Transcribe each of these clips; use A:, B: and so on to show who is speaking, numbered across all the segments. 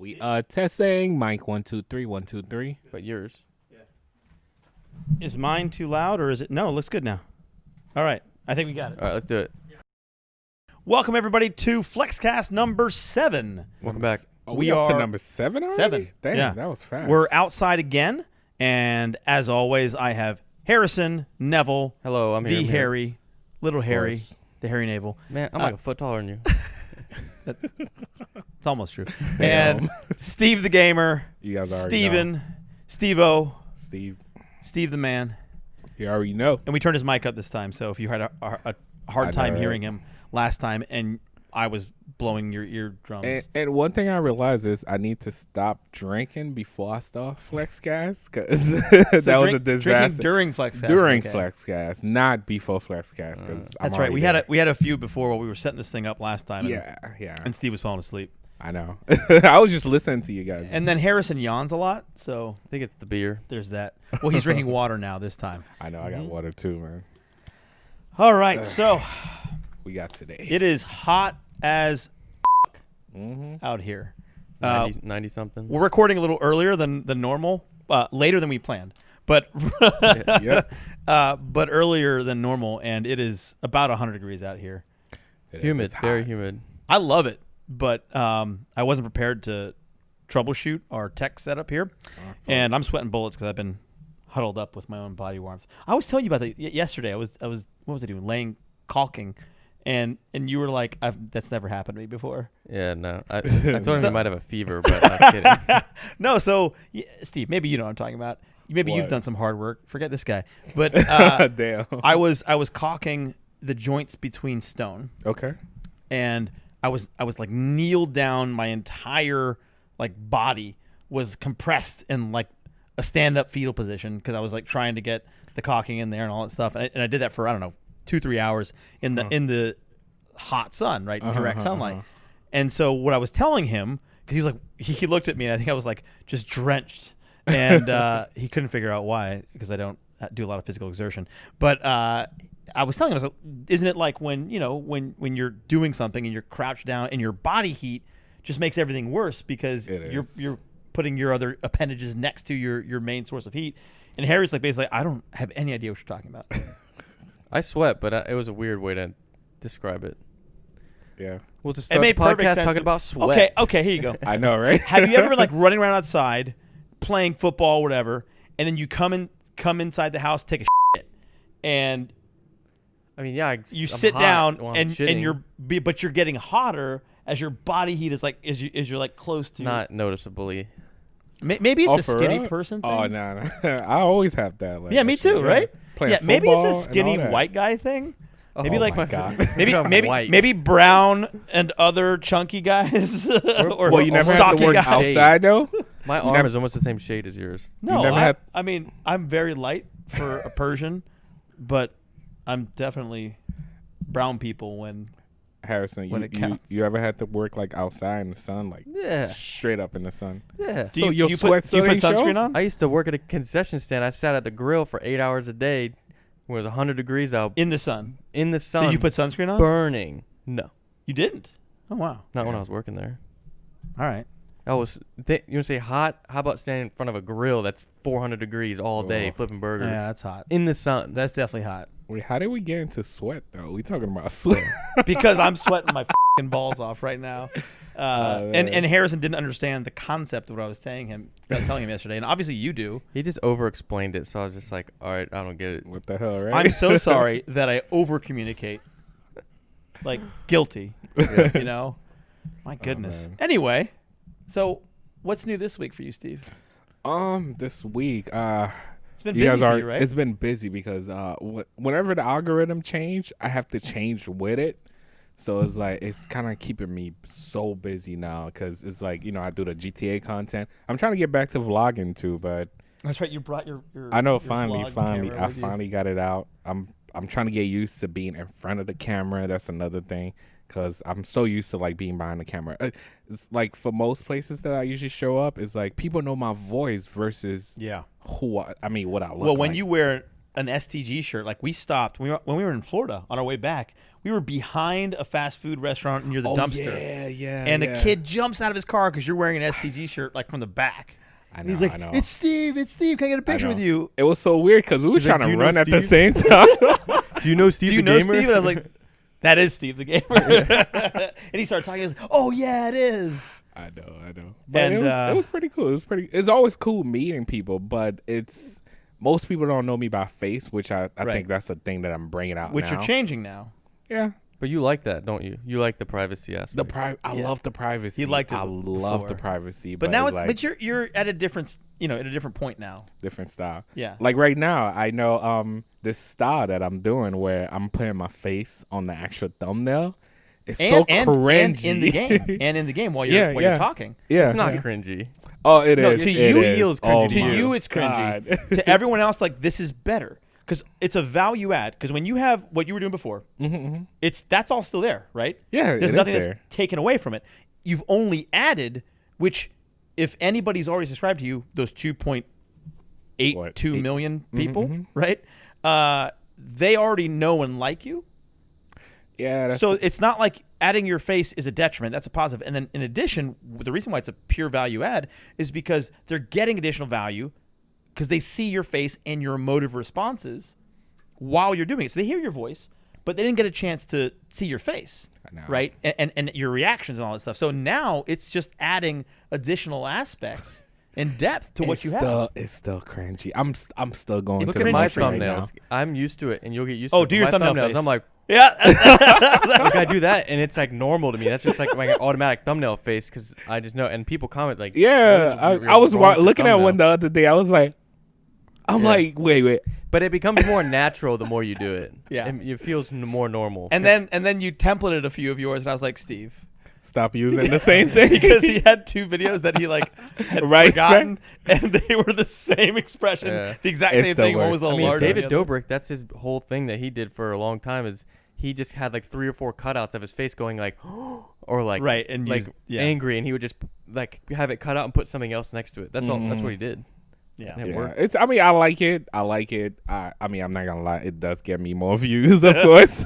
A: We testing mic 1 2 3 1 2 3.
B: But yours.
C: Is mine too loud or is it? No, it looks good now. All right. I think we got it.
B: All right, let's do it.
C: Welcome, everybody, to FLEXCAST number 7.
B: Welcome back.
A: We up to number 7 already?
C: 7.
A: Damn,
C: Yeah.
A: that was fast.
C: We're outside again. And as always, I have Harrison, Neville,
B: Hello, I'm here.
C: the
B: I'm here.
C: Harry, little Harry,
A: course.
C: the Harry Navel.
B: Man, I'm like a foot taller than you.
C: It's almost true.
A: Damn.
C: And Steve the Gamer,
A: You guys already
C: Steven,
A: know.
C: Steve-O,
A: Steve,
C: Steve the Man.
A: you already know.
C: And we turned his mic up this time, so if you had a hard
A: I
C: time
A: know,
C: hearing
A: right?
C: him last time and I was blowing your eardrums.
A: And one thing I realized is I need to stop drinking before I start FlexCast because that was a disaster.
C: Drinking during FlexCast.
A: During
C: okay.
A: FlexCast, not before FlexCast. Because
C: That's right. We had a few before while we were setting this thing up last time.
A: yeah.
C: And Steve was falling asleep.
A: I know. I was just listening to you guys.
C: And then Harrison yawns a lot, so
B: I think it's the beer.
C: there's that. Well, he's drinking water now this time.
A: I know I got water too, man.
C: All right, so
A: We got today.
C: it is hot as
A: Mm-hmm.
C: out here.
B: 90 something.
C: We're recording a little earlier than normal, later than we planned, but
A: Yep.
C: but earlier than normal, and it is about 100 degrees out here.
A: It is.
B: Humid,
A: It's
B: very
A: hot.
B: humid.
C: I love it, but I wasn't prepared to troubleshoot our tech setup here, and I'm sweating bullets because I've been huddled up with my own body warmth. I was telling you about that yesterday. I was what was I doing? Laying caulking, and you were like, "That's never happened to me before."
B: Yeah, no. I told him he might have a fever, but I'm kidding.
C: No, so Steve, maybe you know what I'm talking about. Maybe you've
A: What?
C: done some hard work. Forget this guy. But
A: Damn.
C: I was caulking the joints between stone,
A: Okay.
C: and I was like kneeled down. My entire like body was compressed in like a stand up fetal position because I was like trying to get the caulking in there and all that stuff. And I did that for I don't know 2-3 hours in the hot sun, right, direct sunlight. And so what I was telling him, because he was like, he looked at me and I think I was like just drenched, and he couldn't figure out why because I don't do a lot of physical exertion. But I was telling him, I was like, isn't it like when you're doing something and you're crouched down and your body heat just makes everything worse because
A: It is.
C: you're putting your other appendages next to your main source of heat. And Harry's like basically, I don't have any idea what you're talking about.
B: I sweat, but it was a weird way to describe it.
A: Yeah.
B: We'll just
C: It
B: start the
C: made perfect
B: podcast
C: sense.
B: talking about sweat.
C: Okay, here you go.
A: I know, right?
C: Have you ever been like running around outside, playing football, whatever, and then you come inside the house, take a shit, and
B: I mean, yeah.
C: you
B: I'm
C: sit
B: hot
C: down
B: while I'm
C: and
B: shitting.
C: you're getting hotter as your body heat is like as you're like close to.
B: Not noticeably.
C: Maybe it's
A: Oh,
C: a
A: for
C: skinny
A: real?
C: person thing.
A: Oh, no. I always have that. Like,
C: Yeah, me
A: extra-
C: too, right?
A: Playing
C: Yeah, maybe it's
A: football
C: a
A: and
C: skinny
A: all that.
C: white guy thing. Maybe
B: Oh
C: like
A: my God.
B: White.
C: maybe brown and other chunky guys or
A: Well, you never have
C: stocky
A: to work
C: guys.
A: outside, though?
B: My
A: You
B: arm
A: never-
B: is almost the same shade as yours.
C: No,
A: never had-
C: I mean, I'm very light for a Persian, but I'm definitely brown people when
A: Harrison,
C: When it counts.
A: you ever had to work like outside in the sun, like
B: Yeah.
A: straight up in the sun?
B: Yeah.
A: So your
C: do
A: sweat
C: you put
A: still ain't
C: sunscreen
A: show?
C: on?
B: I used to work at a concession stand. I sat at the grill for 8 hours a day when it was 100 degrees out
C: In the sun.
B: in the sun.
C: Did you put sunscreen on?
B: burning? No.
C: You didn't? Oh, wow.
B: Not when
A: Yeah.
B: I was working there.
C: All right.
B: I was. You want to say hot? How about standing in front of a grill that's 400 degrees all day,
A: Oh.
B: flipping burgers
C: Yeah, that's hot.
B: in the sun?
C: That's definitely hot.
A: Wait, how did we get into sweat though? We talking about sweat?
C: Because I'm sweating my fucking balls off right now.
A: man.
C: And Harrison didn't understand the concept of what I was telling him yesterday. And obviously you do.
B: He just over-explained it, so I was just like, all right, I don't get it.
A: What the hell, right?
C: I'm so sorry that I over communicate. Like guilty. You know? My goodness.
A: man.
C: Anyway, so what's new this week for you, Steve?
A: This week,
C: It's been
A: you
C: busy
A: guys
C: for
A: are.
C: you, right?
A: It's been busy because whenever the algorithm change, I have to change with it. So it's like it's kind of keeping me so busy now because it's like I do the GTA content. I'm trying to get back to vlogging too, but
C: That's right. You brought your
A: I know
C: your
A: finally
C: vlog camera
A: I
C: with you.
A: finally got it out. I'm trying to get used to being in front of the camera. That's another thing because I'm so used to like being behind the camera. It's like for most places that I usually show up, it's like people know my voice versus
C: Yeah.
A: what I look
C: Well, when
A: like.
C: you wear an STG shirt, like we stopped when we were in Florida on our way back, We were behind a fast food restaurant near the dumpster.
A: Yeah.
C: And a kid jumps out of his car because you're wearing an STG shirt like from the back.
A: I know,
C: and he's like,
A: I know.
C: It's Steve. Can I get a picture with you?
A: It was so weird because we were
B: He's like,
A: trying
B: "Do
A: to
B: you know
A: run at the
B: Steve?"
A: same time.
B: Do you know Steve
C: Do you
B: the
C: know
B: gamer?
C: Steve? And I was like, that is Steve the gamer. And he started talking. He was like, oh, yeah, it is.
A: I know. But
C: And,
A: it was pretty cool. It's always cool meeting people, but most people don't know me by face, which I
C: Right.
A: think that's the thing that I'm bringing out
C: Which
A: now.
C: you're changing now.
A: Yeah.
B: But you like that, don't you? You like the privacy aspect.
A: I love the privacy.
C: You liked it
A: I love the
C: before.
A: privacy,
C: But now
A: it's like
C: but you're at a different, at a different point now.
A: different style.
C: Yeah.
A: Like right now, I know this style that I'm doing where I'm putting my face on the actual thumbnail. It's so cringy.
C: And in the game. And in the game while you're talking.
A: Yeah.
B: It's not cringy.
A: Oh, it
C: No,
A: is.
C: to
A: It
C: you,
A: is.
B: feels cringy
C: To
B: you.
C: you, it's cringy.
A: God.
C: To everyone else, like, this is better. Because it's a value add. Because when you have what you were doing before, that's all still there, right?
A: Yeah,
C: There's
A: it
C: nothing
A: is
C: that's
A: there.
C: taken away from it. You've only added, which, if anybody's already subscribed to you, those 2.82 million people, right? They already know and like you.
A: Yeah. That's
C: So it's not like adding your face is a detriment. That's a positive. And then in addition, the reason why it's a pure value add is because they're getting additional value because they see your face and your emotive responses while you're doing it. So they hear your voice, but they didn't get a chance to see your face,
A: I know.
C: right? And your reactions and all that stuff. So now it's just adding additional aspects and depth to what you have.
A: It's still cringy. I'm still going
C: It's
A: to
B: Look
A: the
B: at my
C: cringy for you
A: right now.
B: thumbnails. I'm used to it, and you'll get used to
C: Oh,
B: it.
C: do
B: But
C: your
B: my
C: thumbnail
B: thumbnails,
C: face.
B: I'm like,
C: Yeah.
B: like I do that, and it's like normal to me. That's just like my automatic thumbnail face because I just know. And people comment like,
A: Yeah,
B: "What is
A: I was
B: wrong with your
A: looking at
B: thumbnail?"
A: one the other day. I was like,
B: Yeah.
A: wait.
B: But it becomes more natural the more you do it.
C: Yeah.
B: It feels more normal.
C: and then you templated a few of yours, and I was like, Steve.
A: Stop using the same thing.
C: Because he had two videos that he like had
A: Right,
C: forgotten, and they were the same expression,
B: Yeah.
C: the exact
A: It's
C: same
A: the
C: thing. One
A: worst.
C: was a
B: I mean,
C: large.
B: David Dobrik, that's his whole thing that he did for a long time is he just had like 3 or 4 cutouts of his face going like, or like,
C: Right, and
B: like
C: used- yeah.
B: angry, and he would just like have it cut out and put something else next to it. That's all. That's what he did.
C: Yeah.
B: It
A: Yeah,
B: worked.
A: I mean, I like it. I mean, I'm not gonna lie. It does get me more views, of course.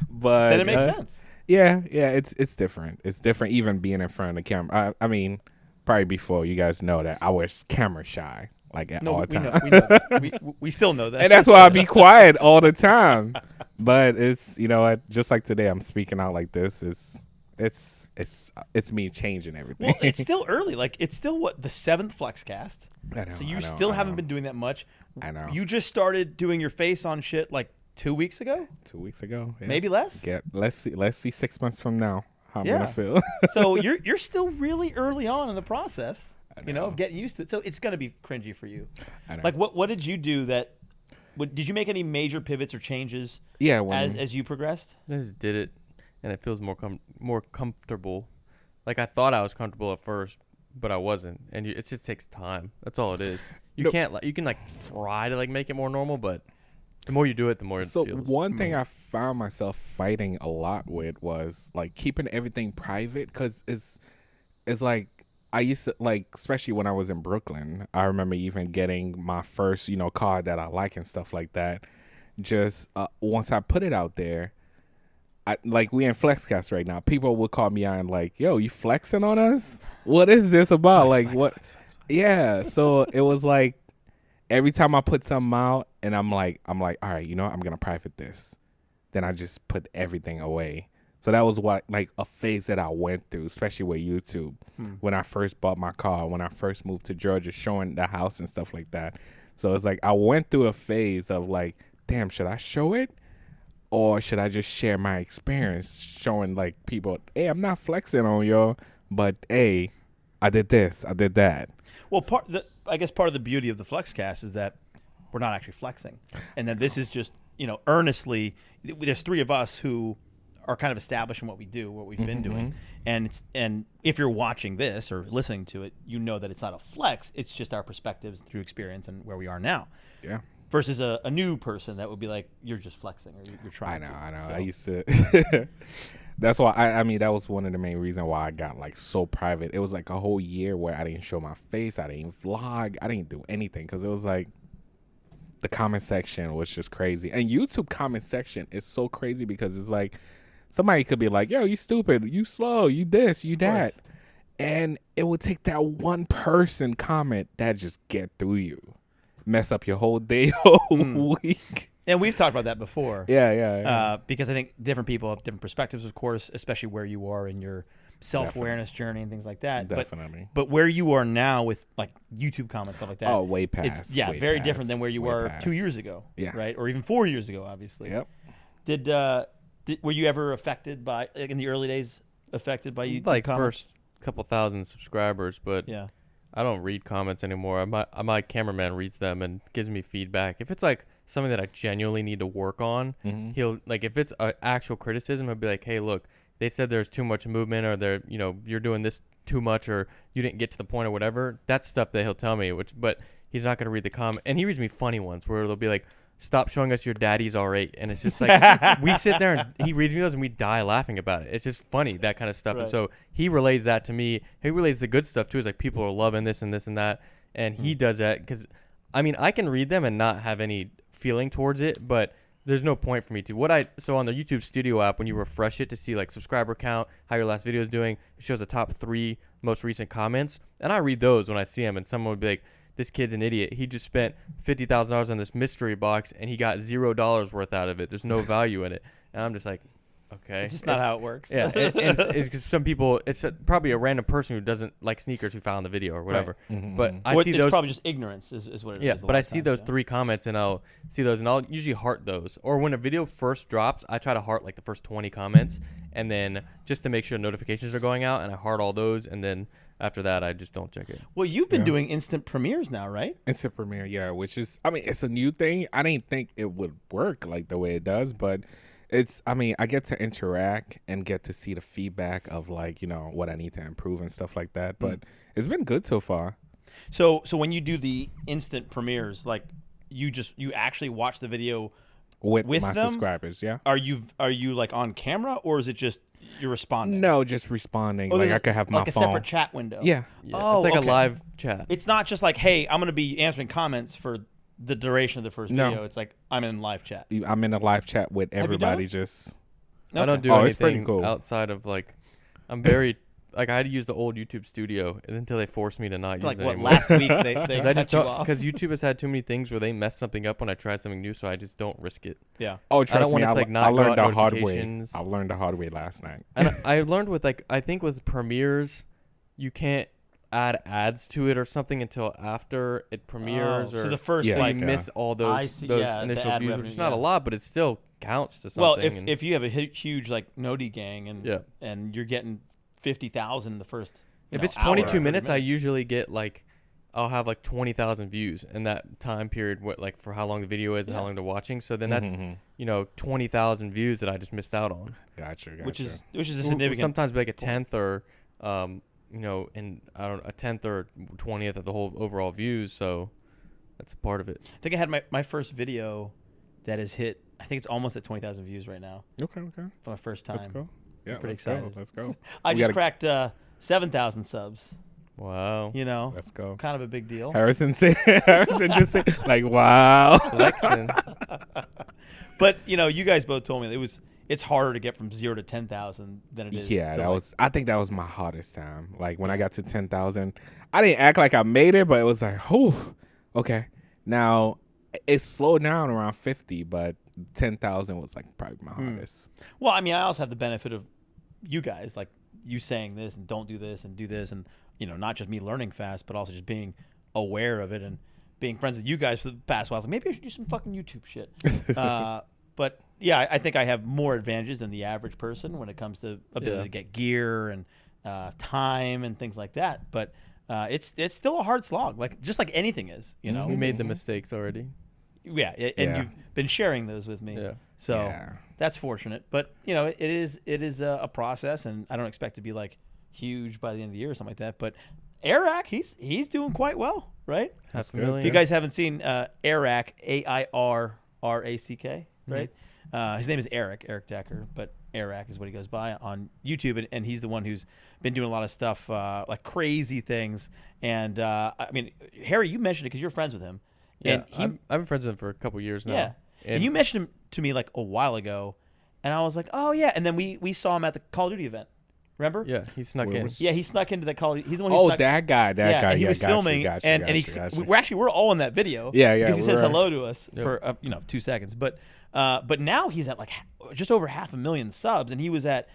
A: But
C: Then it makes sense.
A: Yeah, it's different. It's different even being in front of the camera. I mean, probably before you guys know that I was camera shy, like at all
C: we
A: time.
C: we still know that.
A: And that's why I be quiet all the time. But it's just like today, I'm speaking out like this. It's me changing everything.
C: Well, it's still early. Like it's still the 7th FLEXCAST.
A: I know,
C: So you
A: I know,
C: still
A: I
C: haven't
A: know.
C: been doing that much.
A: I know.
C: You just started doing your face on shit like 2 weeks ago,
A: 2 weeks ago, yeah.
C: maybe less.
A: Let's see 6 months from now how I'm
C: Yeah.
A: gonna feel.
C: So you're still really early on in the process,
A: know.
C: of getting used to it. So it's gonna be cringy for you.
A: I know.
C: Like what did you do that? Did you make any major pivots or changes
A: Yeah, when
C: as you progressed?
B: I just did it, and it feels more comfortable. Like I thought I was comfortable at first, but I wasn't, and it just takes time. That's all it is. You
A: No.
B: can't you can like try to like make it more normal, but the more you do it, the more it
A: So
B: feels.
A: one thing I found myself fighting a lot with was like keeping everything private because it's like I used to like, especially when I was in Brooklyn, I remember even getting my first, car that I like and stuff like that. Just once I put it out there, like we in FLEXCAST right now, people would call me out and like, yo, you flexing on us? What is this about? What? Yeah. So it was like, every time I put something out and I'm like, all right, I'm going to private this. Then I just put everything away. So that was like a phase that I went through, especially with YouTube. When I first bought my car, when I first moved to Georgia, showing the house and stuff like that. So it's like I went through a phase of like, damn, should I show it? Or should I just share my experience showing like people, hey, I'm not flexing on y'all, but hey, I did this, I did that.
C: Well, I guess part of the beauty of the FLEXCAST is that we're not actually flexing, and that this is just earnestly. There's 3 of us who are kind of established in what we do, what we've been doing, and if you're watching this or listening to it, you know that it's not a flex. It's just our perspectives through experience and where we are now.
A: Yeah.
C: Versus a new person that would be like, you're just flexing or you're trying.
A: I know.
C: So-
A: I used to. That's why I mean that was one of the main reasons why I got like so private. It was like a whole year where I didn't show my face, I didn't vlog, I didn't do anything because it was like, the comment section was just crazy. And YouTube comment section is so crazy because it's like somebody could be like, yo, you stupid, you slow, you this, you that. And it would take that one person comment that just get through you, mess up your whole day, whole week.
C: And we've talked about that before.
A: Yeah.
C: Because I think different people have different perspectives, of course, especially where you are in your self-awareness journey and things like that.
A: Definitely.
C: But where you are now with like YouTube comments, stuff like that.
A: Oh, way past.
C: It's,
A: way
C: very
A: past,
C: different than where you were
A: past.
C: 2 years ago.
A: Yeah.
C: Right? Or even 4 years ago, obviously.
A: Yep.
C: Were you ever affected by, like in the early days, affected by YouTube
B: like
C: comments?
B: first couple thousand subscribers, but
C: Yeah.
B: I don't read comments anymore. My cameraman reads them and gives me feedback. If it's like something that I genuinely need to work on, he'll like, if it's an actual criticism, he'll be like, hey, look, they said there's too much movement, or they're, you know, you're doing this too much, or you didn't get to the point, or whatever. That's stuff that he'll tell me, but he's not going to read the comment. And he reads me funny ones where they'll be like, stop showing us your daddy's R8. And it's just like, we sit there and he reads me those and we die laughing about it. It's just funny, that kind of stuff.
C: Right.
B: And so he relays that to me. He relays the good stuff too. It's like, people are loving this and this and that. And he does that because, I mean, I can read them and not have any feeling towards it, but there's no point for me to. So on the YouTube Studio app, when you refresh it to see like subscriber count, how your last video is doing, it shows the top 3 most recent comments. And I read those when I see them, and someone would be like, this kid's an idiot. He just spent $50,000 on this mystery box and he got $0 worth out of it. There's no value in it. And I'm just like, okay.
C: It's just not how it works.
B: Yeah. It's because some people, it's probably a random person who doesn't like sneakers who found the video or whatever.
A: Right.
B: But I see
C: it's
B: those.
C: probably just ignorance is what it is.
B: Yeah,
C: a
B: but
C: lot
B: I
C: of
B: see
C: times,
B: those
C: yeah.
B: 3 comments and I'll see those and I'll usually heart those. Or when a video first drops, I try to heart like the first 20 comments, and then just to make sure notifications are going out, and I heart all those, and then after that I just don't check it.
C: Well, you've been doing instant premieres now, right?
A: Instant premiere, yeah, which is, I mean, it's a new thing. I didn't think it would work like the way it does, but it's, I mean, I get to interact and get to see the feedback of like, you know, what I need to improve and stuff like that. But it's been good so far.
C: So when you do the instant premieres, like you actually watch the video
A: With
C: with
A: my
C: them?
A: subscribers, yeah.
C: Are you like on camera, or is it just you're responding?
A: No, just responding.
C: Oh,
A: Like
C: there's
A: I could have my
C: like a
A: phone.
C: separate chat window.
A: Yeah.
B: Yeah,
C: Oh,
B: it's like
C: okay.
B: a live chat.
C: It's not just like, hey, I'm going to be answering comments for the duration of the first
A: No.
C: video. It's like I'm in live chat.
A: I'm in a live chat with
C: you done
A: everybody.
C: it?
A: Just
B: I don't do
A: Oh, it's pretty
B: anything
A: cool.
B: outside of like, I'm very like, I had to use the old YouTube Studio until they forced me to not use
C: Like
B: it
C: what,
B: anymore.
C: last week they
B: Because I just
C: cut you
B: don't,
C: off?
B: because YouTube has had too many things where they mess something up when I try something new, so I just don't risk it.
C: Yeah.
A: oh,
B: I
A: trust
B: don't want
A: me,
B: it to, like, not
A: I
B: go
A: learned
B: out
A: the hard way.
B: notifications.
A: I learned the hard way last night.
B: And I learned with like, I think with premieres, you can't add ads to it or something until after it premieres.
C: Oh,
B: or
C: so the first
A: Yeah.
B: so
C: like
B: you
A: Yeah.
B: miss all
C: I
B: those
C: see,
B: those
C: yeah, the
B: initial
C: ad
B: views,
C: revenue,
B: which is not a
C: yeah.
B: lot, but it still counts to something.
C: well,
B: and
C: if you have a huge like Noti gang and you're getting 50,000 in the first
B: if
C: know,
B: it's
C: hour,
B: 22
C: 30
B: minutes, I usually get like, I'll have like 20,000 views in that time period, what like for how long the video is and how long they're watching. So then that's, you know, 20,000 views that I just missed out on.
A: Gotcha.
C: which is a
B: Will
C: significant.
B: sometimes be like a tenth or, you know, and I don't know, a tenth or 20th of the whole overall views. So that's a part of it.
C: I think I had my first video that has hit. I think it's almost at 20,000 views right now
A: Okay.
C: for my first time.
A: Let's go. Yeah,
C: pretty
A: let's
C: excited.
A: Go. Let's go.
C: I
A: We
C: just
A: gotta-
C: cracked 7,000 subs.
B: Wow.
C: You know,
A: Let's go.
C: kind of a big deal.
A: Harrison just said, like, wow.
B: Flexing.
C: But you know, you guys both told me it's harder to get from 0 to 10,000 than it is.
A: Yeah,
C: to
A: that
C: like,
A: was. I think that was my hardest time. Like when I got to 10,000, I didn't act like I made it, but it was like, oh, okay. Now it slowed down around 50, but 10,000 was like probably my hardest.
C: Well, I mean, I also have the benefit of you guys, like you saying this and don't do this and do this, and you know, not just me learning fast, but also just being aware of it and being friends with you guys for the past while. I was like, maybe I should do some fucking YouTube shit. But yeah, I think I have more advantages than the average person when it comes to ability to get gear and time and things like that. But it's still a hard slog, like just like anything is, you know.
B: We made the mistakes already.
C: Yeah, and you've been sharing those with me.
B: Yeah.
C: So
A: Yeah.
C: that's fortunate. But you know, it is a process, and I don't expect to be like huge by the end of the year or something like that. But Eric, he's doing quite well, right?
B: Half a
A: good.
B: million.
C: If you guys haven't seen Eric, AIRRACK, right? His name is Eric Decker, but Eric is what he goes by on YouTube, and he's the one who's been doing a lot of stuff like crazy things. And I mean, Harry, you mentioned it because you're friends with him,
B: Yeah,
C: And
B: I've been friends with him for a couple years now.
C: yeah. And you mentioned him to me like a while ago, and I was like, oh yeah. And then we saw him at the Call of Duty event. Remember?
B: Yeah, he snuck
A: Where
B: in.
A: was-
C: Yeah, he snuck into that Call of Duty. He's the one who
A: Oh,
C: snuck.
A: that guy.
C: yeah, and he
A: Yeah,
C: was
A: got you,
C: filming,
A: got you,
C: and
A: got
C: he
A: you, got you.
C: we're all in that video.
A: Yeah, yeah,
C: because he
A: we
C: says
A: were.
C: hello to us
B: Yep.
C: for 2 seconds. But now he's at like just over 500,000 subs, and he was at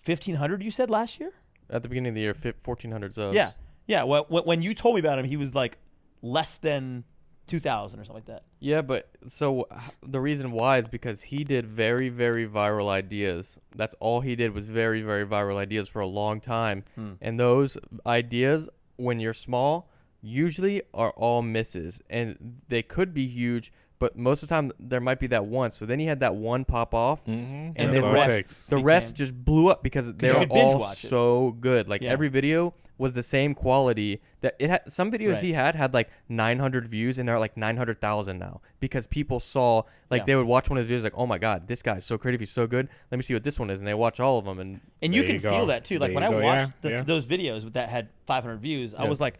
C: 1,500. You said last year?
B: At the beginning of the year, 1,400 subs.
C: Yeah, yeah. Well, when you told me about him, he was like less than 2,000 or something like that.
B: Yeah, but so the reason why is because he did very, very viral ideas. That's all he did was very, very viral ideas for a long time. And those ideas, when you're small, usually are all misses. And they could be huge, but most of the time there might be that one. So then he had that one pop off,
C: And
B: then
C: the
B: the
C: rest,
B: rest, the rest just blew up because they
C: you
B: were
C: could binge
B: all
C: watch it.
B: so good. Like
C: Yeah.
B: every video was the same quality. That it had some videos
C: Right.
B: he had like 900 views, and they're like 900,000 now because people saw like
C: Yeah.
B: they would watch one of his videos like, oh my god, this guy's so creative, he's so good. Let me see what this one is, and they watch all of them. And
C: And you
A: There
C: can
A: you go.
C: feel that too. Like
A: There
C: when
A: you
C: I
A: go.
C: watched
A: Yeah, yeah.
C: those videos that had 500 views, I
B: Yeah.
C: was like,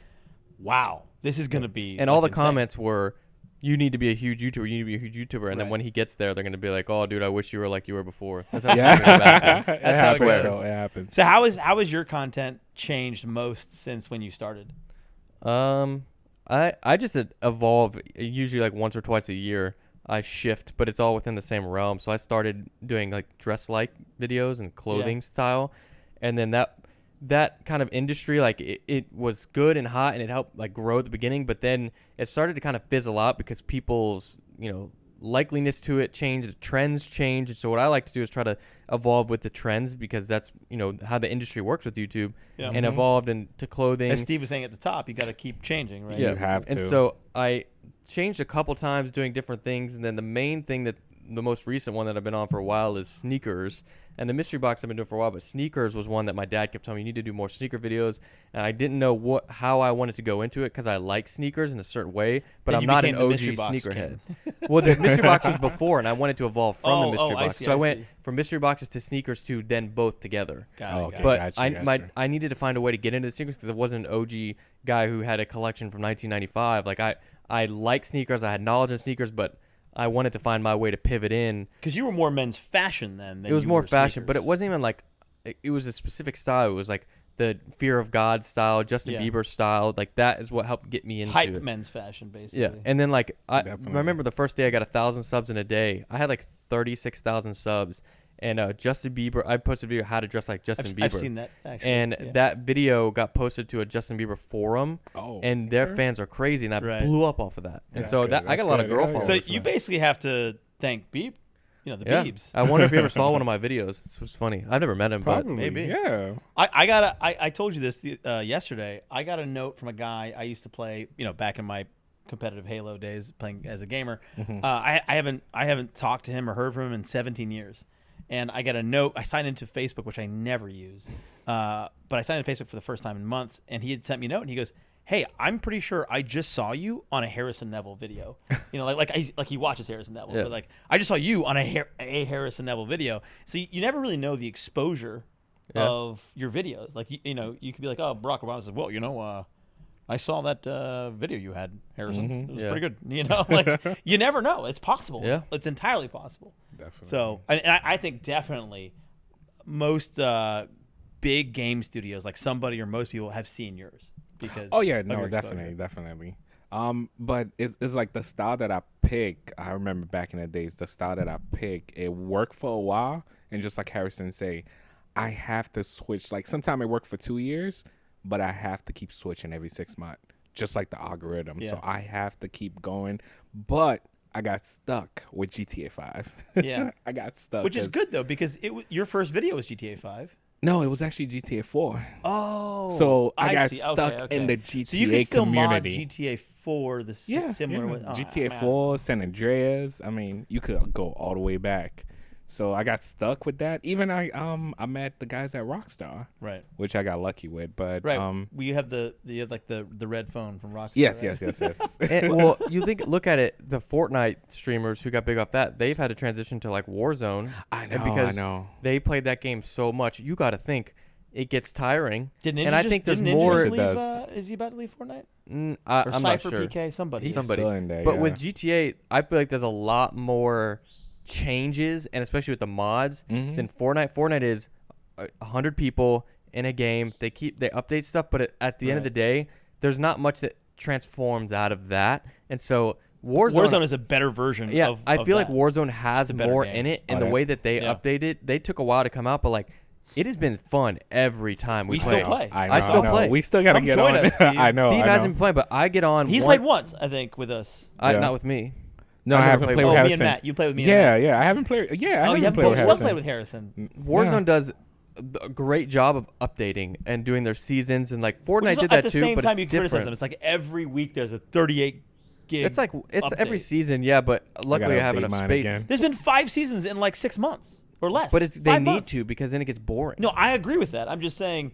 C: wow, this is gonna be.
B: and all the
C: like, insane.
B: comments were, you need to be a huge YouTuber, you need to be a huge YouTuber. And then
C: Right.
B: when he gets there, they're gonna be like, oh dude, I wish you were like you were before. That's how
A: Yeah,
B: it's gonna go back to.
A: it
C: That's how it
A: happens.
C: goes.
A: So it happens.
C: So how has your content changed most since when you started?
B: I just evolve usually like once or twice a year. I shift, but it's all within the same realm. So I started doing like dress like videos and clothing style, and then that kind of industry, like it was good and hot and it helped like grow at the beginning, but then it started to kind of fizzle out because people's likeliness to it changed, the trends changed. And so what I like to do is try to evolve with the trends because that's how the industry works with YouTube,
C: Yeah.
B: and evolved into clothing.
C: As Steve was saying at the top, you got to keep changing, right?
B: Yeah,
A: You have
B: And
A: to.
B: so I changed a couple times doing different things, and then the main thing that the most recent one that I've been on for a while is sneakers. And the mystery box I've been doing for a while, but sneakers was one that my dad kept telling me, you need to do more sneaker videos. And I didn't know how I wanted to go into it because I like sneakers in a certain way, but
C: Then
B: I'm
C: you
B: not an
C: became the
B: OG
C: mystery box
B: sneakerhead. Well, the mystery box was before, and I wanted to evolve from the mystery
C: I
B: box.
C: see,
B: So I
C: I
B: went
C: see.
B: from mystery boxes to sneakers to then both together.
C: Got
A: Oh,
C: it,
A: okay.
C: got it.
B: But
A: Gotcha.
B: I needed to find a way to get into the sneakers because I wasn't an OG guy who had a collection from 1995. Like I like sneakers, I had knowledge in sneakers, but I wanted to find my way to pivot in.
C: Because you were more men's fashion then. Than
B: It was
C: you
B: more
C: were
B: fashion, but it
C: sneakers.
B: wasn't even like it was a specific style. It was like the Fear of God style, Justin
C: Yeah.
B: Bieber style. Like that is what helped get me into
C: hype
B: it.
C: men's fashion, basically.
B: Yeah, and then like I
A: Definitely.
B: remember the first day I got 1,000 subs in a day. I had like 36,000 subs, and Justin Bieber. I posted a video how to dress like Justin Bieber.
C: I've seen that actually.
B: And
C: yeah.
B: that video got posted to a Justin Bieber forum,
A: Oh,
B: and their
A: okay.
B: fans are crazy, and I
C: Right.
B: blew up off of that. And
A: That's
B: so
A: good,
B: that I got
A: that's
B: a lot of
A: good.
B: girl
A: Hell yeah.
B: followers.
C: So
B: from
C: you
B: that.
C: basically have to thank the
B: Yeah.
C: Biebs.
B: I wonder if you ever saw one of my videos. It was funny. I've never met him, but
A: Probably.
C: maybe.
A: Yeah.
C: I told you this yesterday. I got a note from a guy I used to play, back in my competitive Halo days, playing as a gamer. I haven't talked to him or heard from him in 17 years, and I got a note. I signed into Facebook, which I never use, but I signed into Facebook for the first time in months, and he had sent me a note, and he goes, "Hey, I'm pretty sure I just saw you on a Harrison Neville video." Like he watches Harrison Neville,
B: Yeah.
C: but like I just saw you on a Harrison Neville video. So you never really know the exposure
B: Yeah.
C: of your videos. Like you could be like, "Oh, Barack Obama says, well, I saw that video you had, Harrison. It was
B: Yeah.
C: pretty good." Like you never know. It's possible.
B: Yeah.
C: It's entirely possible.
A: Definitely.
C: So, and I think definitely most big game studios, like somebody or most people, have seen yours because.
A: Oh yeah,
C: of
A: no,
C: your
A: definitely,
C: exposure.
A: definitely. But it's like the style that I pick. I remember back in the days, the style that I pick, it worked for a while, and just like Harrison say, I have to switch. Like sometimes it worked for 2 years, but I have to keep switching every 6 months, just like the algorithm.
C: Yeah.
A: So I have to keep going. But I got stuck with GTA 5.
C: Yeah.
A: I got stuck.
C: Which is
A: 'cause-
C: good though because your first video was GTA 5.
A: No, it was actually GTA 4.
C: Oh.
A: So I got
C: see.
A: stuck
C: Okay.
A: in the GTA
C: So you can still
A: community.
C: mod GTA 4 similar with
A: GTA
C: man.
A: 4, San Andreas. I mean, you could go all the way back. So I got stuck with that. Even I met the guys at Rockstar,
C: Right.
A: which I got lucky with. But
C: Right. You have the red phone from Rockstar.
A: yes,
C: right?
A: yes.
B: And, well, look at it. The Fortnite streamers who got big off that, they've had to transition to like Warzone.
A: I know.
B: And because
A: I know.
B: they played that game so much, you got to think it gets tiring.
C: Did Ninja
B: and I
C: just-
B: think there's
C: didn't Ninja
B: more.
C: just
A: It
C: leave,
A: does.
C: is he about to leave Fortnite? Or
B: I'm not
C: Cypher
B: sure.
C: PK? Somebody.
A: He's
B: somebody.
A: still in there.
B: But
A: yeah.
B: with GTA, I feel like there's a lot more changes, and especially with the mods, than Fortnite. Fortnite is 100 people in a game. They update stuff, but at the end of the day, there's not much that transforms out of that. And so
C: Warzone is a better version.
B: yeah,
C: of
B: I feel like
C: that.
B: Warzone has
C: a better
B: more
C: game.
B: in it, and
A: Oh,
B: the
A: yeah.
B: way that they
C: Yeah.
B: updated, they took a while to come out, but like it has been fun every time we
C: We
B: play.
C: still play.
B: I still play.
A: We still gotta
C: Come
A: get
C: join
A: on.
C: us, Steve.
A: I know.
B: Steve
A: I know.
B: hasn't been playing, but I get on.
C: He's
B: one-
C: played once, I think, with us.
A: Yeah.
B: Not with me.
A: No, I
B: never
A: haven't
B: played
A: played
B: with
A: with
C: Oh, me and
A: Harrison.
C: Matt. You play with me and
A: Yeah,
C: Matt.
A: yeah. I haven't played. Yeah, I
C: Oh,
A: haven't
C: you haven't
A: played with
C: played.
A: Harrison.
C: Played with Harrison.
B: Warzone does a great job of updating and doing their seasons, and like Fortnite
C: Which is
B: did that
C: at the
B: too,
C: same
B: but
C: time
B: it's
C: you criticize
B: different.
C: them. It's like every week there's a 38 gig.
B: It's every
C: update.
B: season, yeah, but luckily I have
A: update
B: enough
A: mine
B: space.
A: again.
C: There's been 5 seasons in like 6 months or less.
B: But they
C: 5
B: need
C: months.
B: to, because then it gets boring.
C: No, I agree with that. I'm just saying,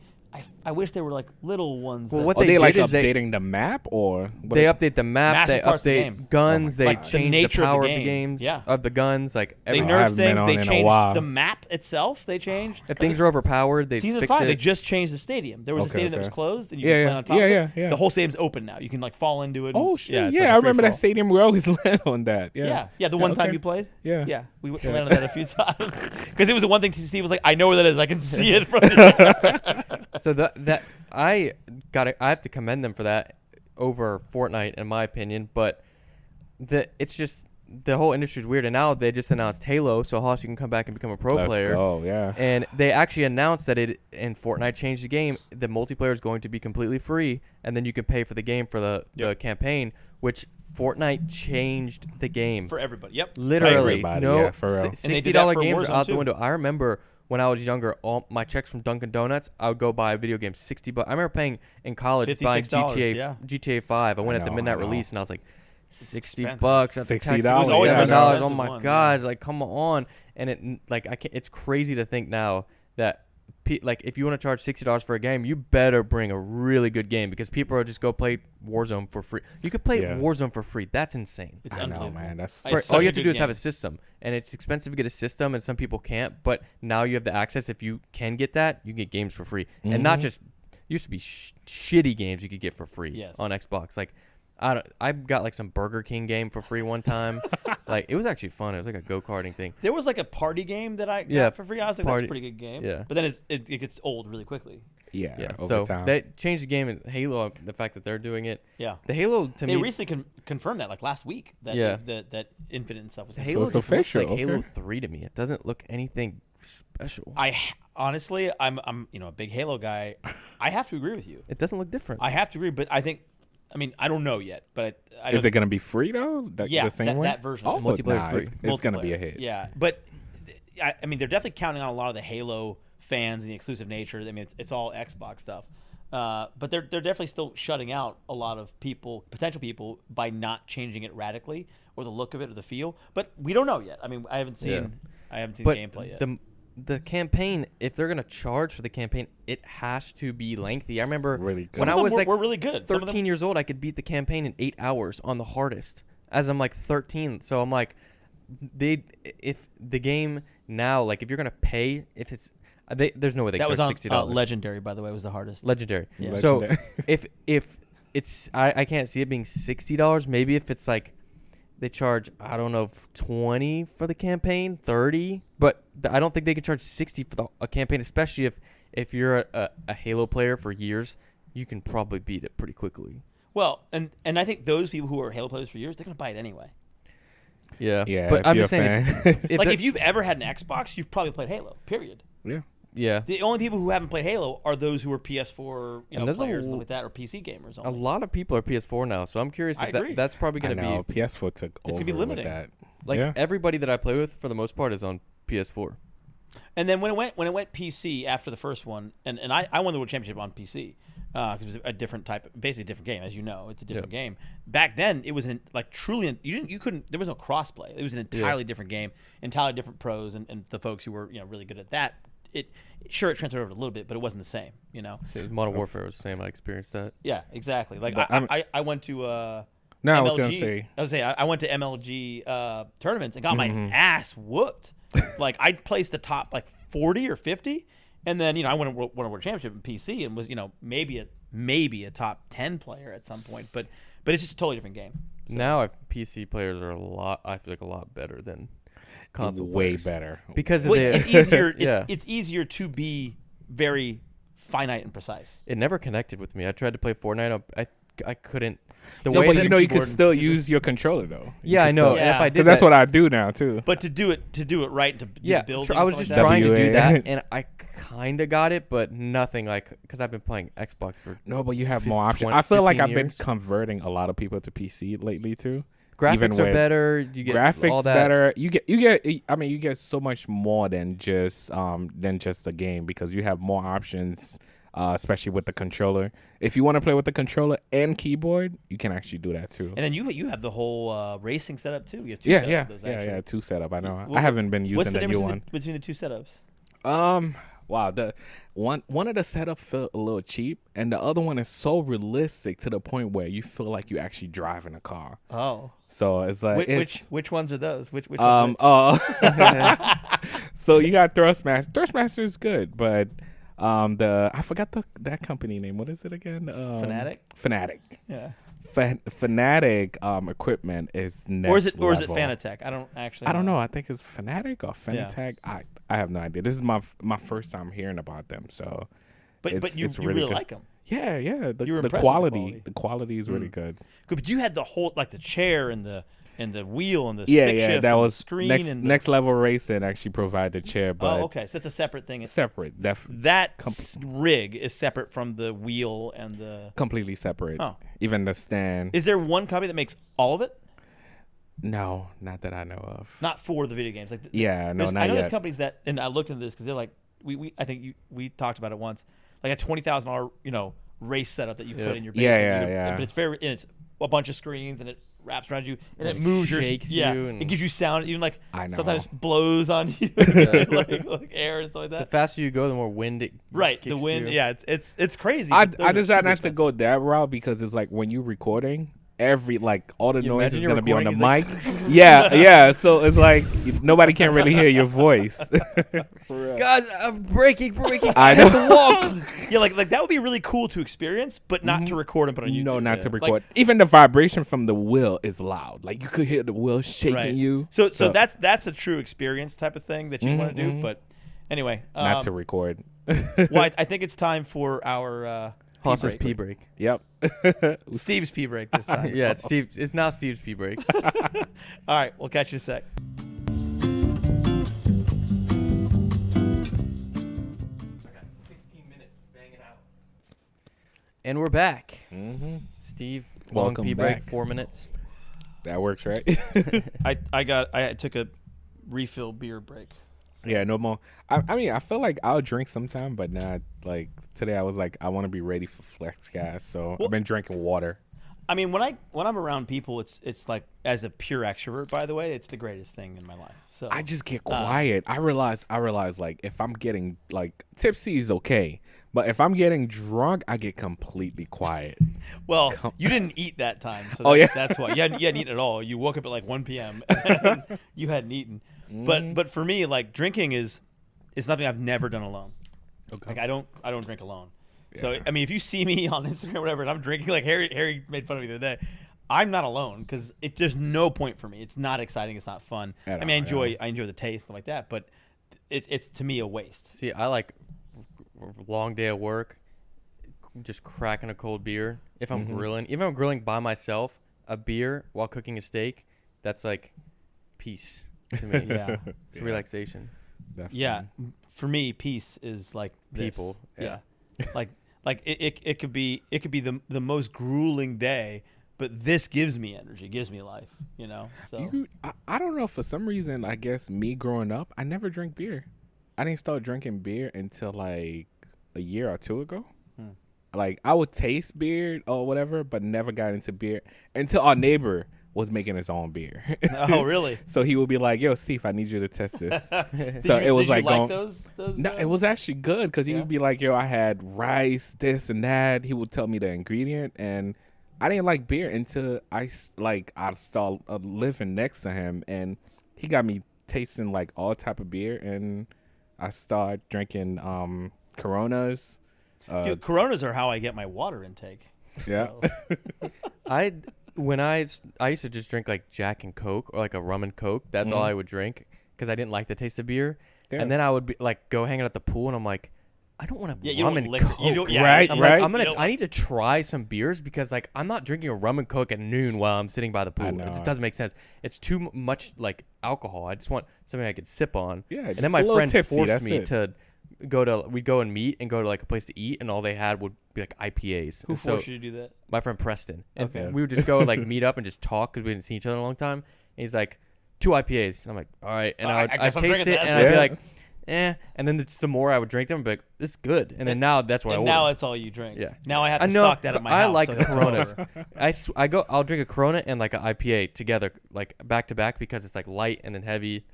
C: I wish they were like little ones.
B: Well,
C: that-
B: what
A: Are
B: they
A: they like
B: did is
A: updating the map or what
B: they update the map,
C: Massive
B: they
C: parts of the
B: update
C: game.
B: guns, they
C: Like the
B: change the
C: nature of the
B: power of the
C: game.
B: games,
C: Yeah.
B: of the guns, like
C: they
B: every,
A: I
C: nerfed
A: haven't been
C: things.
A: on
C: They
A: in a
C: changed
A: while.
C: the map itself. They changed.
B: if things are overpowered, they
C: Season
B: fix
C: 5,
B: it.
C: they just changed the stadium. There was a
A: Okay,
C: stadium that was
A: okay.
C: closed, and you
A: Yeah,
C: could play
A: yeah.
C: on top
A: Yeah,
C: of it.
A: yeah, yeah.
C: The whole stadium's open now. You can like fall into it.
A: Oh
C: and-
A: shit!
C: it's
A: Yeah,
C: like a
A: I remember that
C: free-for-all.
A: stadium. We always land on that. Yeah.
C: Yeah, the one time
A: okay.
C: you played.
A: Yeah.
C: Yeah, we landed on that a few times because it was the one thing Steve was like, "I know where that is. I can see it from here."
B: So that I have to commend them for that over Fortnite, in my opinion. But it's just the whole industry is weird, and now they just announced Halo, so Hoss, you can come back and become a pro
A: Let's
B: player.
A: go. Yeah.
B: And they actually announced that in Fortnite changed the game. The multiplayer is going to be completely free, and then you can pay for the game for the campaign, which Fortnite changed the game.
C: For everybody. Yep.
B: Literally,
A: everybody,
B: no
A: yeah, for real.
C: And they did that
B: $60
C: for
B: games are
C: Warzone
B: out the
C: too.
B: window. I remember when I was younger, all my checks from Dunkin' Donuts, I would go buy a video game, $60. I remember paying in college buying
C: $56, yeah.
B: GTA 5. I went at the
A: know,
B: midnight
A: I know.
B: release, and I was like, $60
C: expensive.
B: at the tax.
A: $60,
B: It was
A: always
B: $60.
A: the most
B: Oh
C: expensive
B: my
C: one,
B: god!
C: yeah.
B: Like, come on. And it's crazy to think now that like if you want to charge $60 for a game, you better bring a really good game, because people are just go play Warzone for free. You could play
A: Yeah.
B: Warzone for free. That's insane.
C: It's
A: I know,
C: unbelievable.
A: man. That's
C: It's such
B: All you
C: a
B: have to
C: good
B: do is have
C: game.
B: a system, and it's expensive to get a system, and some people can't. But now you have the access. If you can get that, you can get games for free, and not just used to be shitty games you could get for free
C: Yes.
B: on Xbox. Like I got like some Burger King game for free one time. Like it was actually fun. It was like a go-karting thing.
C: There was like a party game that I got
B: Yeah,
C: for free. I was like,
B: party-
C: that's a pretty good game.
B: yeah.
C: But then it gets old really quickly.
A: yeah.
B: Yeah,
A: Over
B: so
A: time.
B: they changed the game in Halo. The fact that they're doing it,
C: Yeah.
B: the Halo to
C: They
B: me,
C: recently confirmed that like last week that
B: Yeah.
C: that Infinite and stuff was
B: Halo
A: it's
B: just looks
A: official,
B: like Halo
A: okay.
B: 3 to me. It doesn't look anything special.
C: Honestly, I'm a big Halo guy. I have to agree with you.
B: It doesn't look different.
C: I have to agree, but I think, I mean, I don't know yet, but I
A: Is it gonna be free though?
C: Yeah,
A: the same
C: that-
A: way.
C: that version.
A: Oh,
B: Multiplayer
A: nah,
B: free.
A: it's gonna be a
C: multiplayer.
A: hit.
C: Yeah, but I mean, they're definitely counting on a lot of the Halo fans and the exclusive nature. I mean, it's all Xbox stuff, but they're definitely still shutting out a lot of potential people, by not changing it radically or the look of it or the feel. But we don't know yet. I mean, I haven't seen
B: but
C: gameplay yet.
B: the campaign, if they're gonna charge for the campaign, it has to be lengthy. I remember
A: Really good.
B: when
C: Some
B: I
C: of them
B: was like
C: were really good. Some of them-
B: 13 years old, I could beat the campaign in 8 hours on the hardest. As I'm like 13, so I'm like, if the game now, like if you're gonna pay, if it's there's no way they
C: that
B: charge
C: was on
B: $60.
C: Legendary, by the way, was the hardest.
B: Legendary.
C: Yeah.
B: So
A: Legendary.
B: if it's I can't see it being $60. Maybe if it's like they charge, I don't know, 20 for the campaign, 30, but I don't think they can charge 60 for a campaign, especially if you're a Halo player for years. You can probably beat it pretty quickly.
C: Well, and I think those people who are Halo players for years, they're gonna buy it anyway.
B: Yeah,
A: Yeah,
B: but
A: if
B: I'm
A: you're
B: just
A: a
B: saying,
A: fan.
B: if
C: Like
B: the-
C: if you've ever had an Xbox, you've probably played Halo. Period.
A: Yeah.
B: yeah,
C: The only people who haven't played Halo are those who are PS4
B: And there's a
C: players,
B: l-
C: stuff like that, or PC gamers.
B: a
C: Only.
B: lot of people are PS4 now, so I'm curious
C: I
B: if
C: agree.
B: that's probably
A: I
B: gonna
A: know.
B: be
A: PS4 took
C: It's gonna be
A: over with
C: limiting.
A: that.
B: like
A: yeah.
B: everybody that I play with for the most part is on PS4.
C: And then when it went PC after the first one, and I won the World Championship on PC because it was a different type, basically a different game, as you know, it's a different game. Back then, it was truly you couldn't, there was no crossplay. It was an entirely different game, entirely different pros, and the folks who were really good at that. It transferred over a little bit, but it wasn't the same.
B: Modern Warfare was the same. I experienced that.
C: Yeah, exactly. Like
A: But
C: I went to
A: No,
C: MLG,
A: I was gonna say.
C: I went to MLG tournaments and got my ass whooped. Like I placed the top like 40 or 50, And then I won a world championship in PC and was maybe a top 10 player at some point, but it's just a totally different game. So.
B: Now PC players are I feel like a lot better than console
A: way
B: players.
A: better
B: Because
C: it's easier.
B: Yeah.
C: It's easier to be very finite and precise.
B: It never connected with me. I tried to play Fortnite. I couldn't. The
A: No,
B: way
A: but
B: that
A: you can still use your controller though.
B: Yeah, I know.
C: Yeah.
B: And if I did
A: Because that's
B: that,
A: what I do now too.
C: But to do it right, to
B: yeah,
C: build.
B: I was just
C: like that.
B: trying to do
A: WA.
B: that, and I kind of got it, but nothing like because I've been playing Xbox for
A: No, but you have
B: 15,
A: more options.
B: 20,
A: I feel like
B: 15
A: I've been
B: years.
A: converting a lot of people to PC lately too.
B: graphics are
A: with
B: better. You get
A: Graphics
B: all that.
A: better. You get. I mean, you get so much more than just a game because you have more options. Especially with the controller. If you want to play with the controller and keyboard, you can actually do that too.
C: And then you have the whole racing setup too. You have two
A: Yeah,
C: setups
A: yeah,
C: of those,
A: yeah,
C: actually.
A: yeah. 2 setup. I know.
C: Well,
A: I haven't been
C: What's
A: using
C: the
A: the new
C: difference
A: one.
C: between the two setups?
A: Wow. The one of the setup felt a little cheap, and the other one is so realistic to the point where you feel like you actually driving a car.
C: Oh,
A: So it's like
C: which ones are those? Which
A: So you got Thrustmaster. Thrustmaster is good, but I forgot that company name. What is it again? Fanatic.
C: Yeah.
A: Fanatic equipment is next
C: Or is it
A: level.
C: Fanatec? I don't
A: know. I think it's Fanatic or Fanatec. I have no idea. This is my first time hearing about them. So,
C: But you
A: it's
C: really
A: good.
C: like them.
A: Yeah.
C: You were
A: The
C: impressed with the
A: quality is really good.
C: But you had the whole the chair and the wheel and the
A: Yeah,
C: stick shift
A: that
C: and
A: was
C: the screen
A: next level racing actually provide the chair, but
C: okay, so that's a separate thing.
A: it's separate.
C: Rig is separate from the wheel and the.
A: Completely separate.
C: Oh.
A: Even the stand.
C: Is there one company that makes all of it?
A: No, not that I know of.
C: Not for the video games.
A: Yeah, no,
C: I
A: not
C: know there's
A: yet.
C: companies that, and I looked into this because they're like, I think we talked about it once, like a $20,000 race setup that you put in your basement.
A: Yeah.
C: But it's a bunch of screens and it wraps around you and it
B: Like
C: moves
B: shakes
C: your
B: you and-
C: it gives you sound, even like
A: I know.
C: sometimes blows on you like air and stuff like
B: The
C: that.
B: faster you go, the more wind it
C: Right,
B: kicks
C: the wind.
B: you.
C: Yeah, it's crazy.
A: I
C: Those are
A: decided
C: super
A: not to
C: expensive.
A: go that route because it's like when you're recording, all the
B: You
A: noise
B: imagine
A: is
B: you're
A: gonna be on the
B: recording,
A: mic. Yeah. So it's like nobody can really hear your voice.
B: Guys, I'm breaking.
A: I
B: have to walk.
C: Yeah, like that would be really cool to experience, but not to record and put on YouTube.
A: No, not to
C: Like,
A: record. Even the vibration from the wheel is loud. Like you could hear the wheel shaking
C: right.
A: you.
C: So that's a true experience type of thing that you want to do. But anyway,
A: not to record.
C: well, I think it's time for our
B: Hoss's pee break.
A: Yep.
C: Steve's pee break this time.
B: Yeah, it's Steve. It's now Steve's pee break.
C: All right, we'll catch you in a sec.
B: And we're back.
A: Mm-hmm.
B: Steve,
A: Welcome
B: long pee break,
A: back.
B: 4 minutes.
A: That works, right?
C: I took a refill beer break.
A: Yeah, no more. I mean, I feel like I'll drink sometime, but not like today. I was like, I want to be ready for FLEXCAST, so I've been drinking water.
C: I mean, when I'm around people, it's like, as a pure extrovert, by the way, it's the greatest thing in my life. So
A: I just get quiet. I realize like if I'm getting like tipsy is okay, but if I'm getting drunk, I get completely quiet.
C: well, you didn't eat that time, so
A: Oh, yeah.
C: that's why you hadn't eaten at all. You woke up at like 1 p.m. and you hadn't eaten. But for me, like drinking is something I've never done alone.
A: Okay.
C: Like I don't drink alone. So I mean, if you see me on Instagram or whatever, and I'm drinking, like Harry made fun of me the other day, I'm not alone because there's no point for me. It's not exciting. It's not fun.
A: At
C: I mean,
A: all,
C: I enjoy the taste stuff like that, but it's to me a waste.
B: See, I like a long day of work, just cracking a cold beer. If I'm grilling, even if I'm grilling by myself, a beer while cooking a steak, that's like peace to me.
C: Yeah.
B: It's relaxation.
A: Definitely.
C: Yeah, for me, peace is like this.
B: People, yeah.
C: like it could be the most grueling day, but this gives me energy, gives me life. So
A: I don't know. For some reason, I guess me growing up, I never drank beer. I didn't start drinking beer until like a year or two ago. Like I would taste beer or whatever, but never got into beer until our neighbor was making his own beer.
C: Oh, really?
A: So he would be like, "Yo, Steve, I need you to test this."
C: Did
A: So
C: you-
A: it was
C: did you
A: like,
C: those.
A: no, it was actually good because he
C: Yeah.
A: would be like, "Yo, I had rice, this and that." He would tell me the ingredient, and I didn't like beer until I started living next to him, and he got me tasting like all type of beer, and I start drinking Coronas.
C: Dude, Coronas are how I get my water intake.
A: Yeah.
C: So.
B: I used to just drink like Jack and Coke or like a rum and Coke. That's all I would drink because I didn't like the taste of beer.
A: Yeah.
B: And then I would be like go hang out at the pool, and I'm like, I don't want
C: Yeah,
B: to
C: you
B: rum
C: don't
B: and
C: liquor.
B: Coke.
C: You don't, yeah,
A: Right,
B: I'm
A: right.
B: like, I need to try some beers because like I'm not drinking a rum and Coke at noon while I'm sitting by the pool.
A: I
B: It
A: know.
B: just doesn't make sense. It's too much like alcohol. I just want something I could sip on.
A: Yeah,
B: And
A: just
B: then my
A: a little
B: friend
A: tipsy,
B: forced
A: that's
B: me
A: it.
B: to we'd go and meet and go to like a place to eat, and all they had would be like IPAs.
C: Who
B: And so
C: forced you to do that?
B: my friend Preston. And
C: Okay.
B: we would just go like meet up and just talk because we hadn't seen each other in a long time. And he's like, 2 IPAs. And I'm like, all right. And
C: I
B: I'd
C: guess I'm
B: taste
C: drinking
B: it
C: that.
B: and I'd be
A: Yeah.
B: like, eh. And then the more I would drink them, I'd be like, this is good. And then now that's what I
C: And
B: order.
C: now it's all you drink.
B: Yeah.
C: Now I have to
B: I know,
C: stock that at my
B: I
C: house.
B: like
C: so he'll come
B: Coronas.
C: over.
B: I'll drink a Corona and like an IPA together, like back to back, because it's like light and then heavy.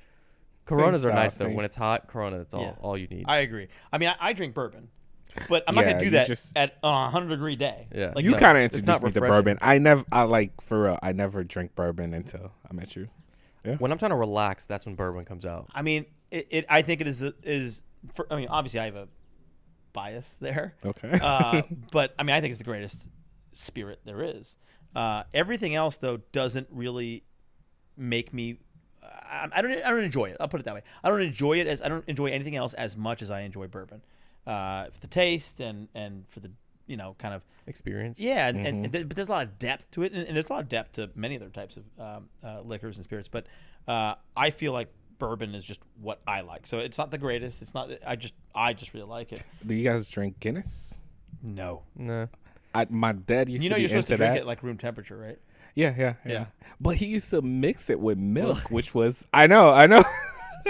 B: Coronas are
A: style
B: nice though.
A: thing.
B: When it's hot, Corona, that's
C: Yeah.
B: all you need.
C: I agree. I mean, I drink bourbon, but I'm not
A: Yeah,
C: gonna do
A: you
C: that
A: just-
C: at a 100-degree day.
B: Yeah.
C: Like
A: You
B: no,
A: kind of
B: it's
A: introduced
B: not
A: me to
B: refreshing.
A: bourbon. I never drink bourbon until I met you.
B: When I'm trying to relax, that's when bourbon comes out.
C: I mean, I think it is. I mean, obviously, I have a bias there.
A: Okay.
C: But I mean, I think it's the greatest spirit there is. Everything else, though, doesn't really make me. I don't enjoy it. I'll put it that way. I don't enjoy anything else as much as I enjoy bourbon. For the taste and for the kind of
B: Experience.
C: yeah, but there's a lot of depth to it, and there's a lot of depth to many other types of liquors and spirits. But I feel like bourbon is just what I like. So it's not the greatest. It's not. I just really like it.
A: Do you guys drink Guinness?
C: No.
B: No.
A: My dad used to be
C: You're supposed
A: into
C: to drink
A: that.
C: it like room temperature, right?
A: Yeah.
C: Yeah.
A: But he used to mix it with milk, which was I know.
B: I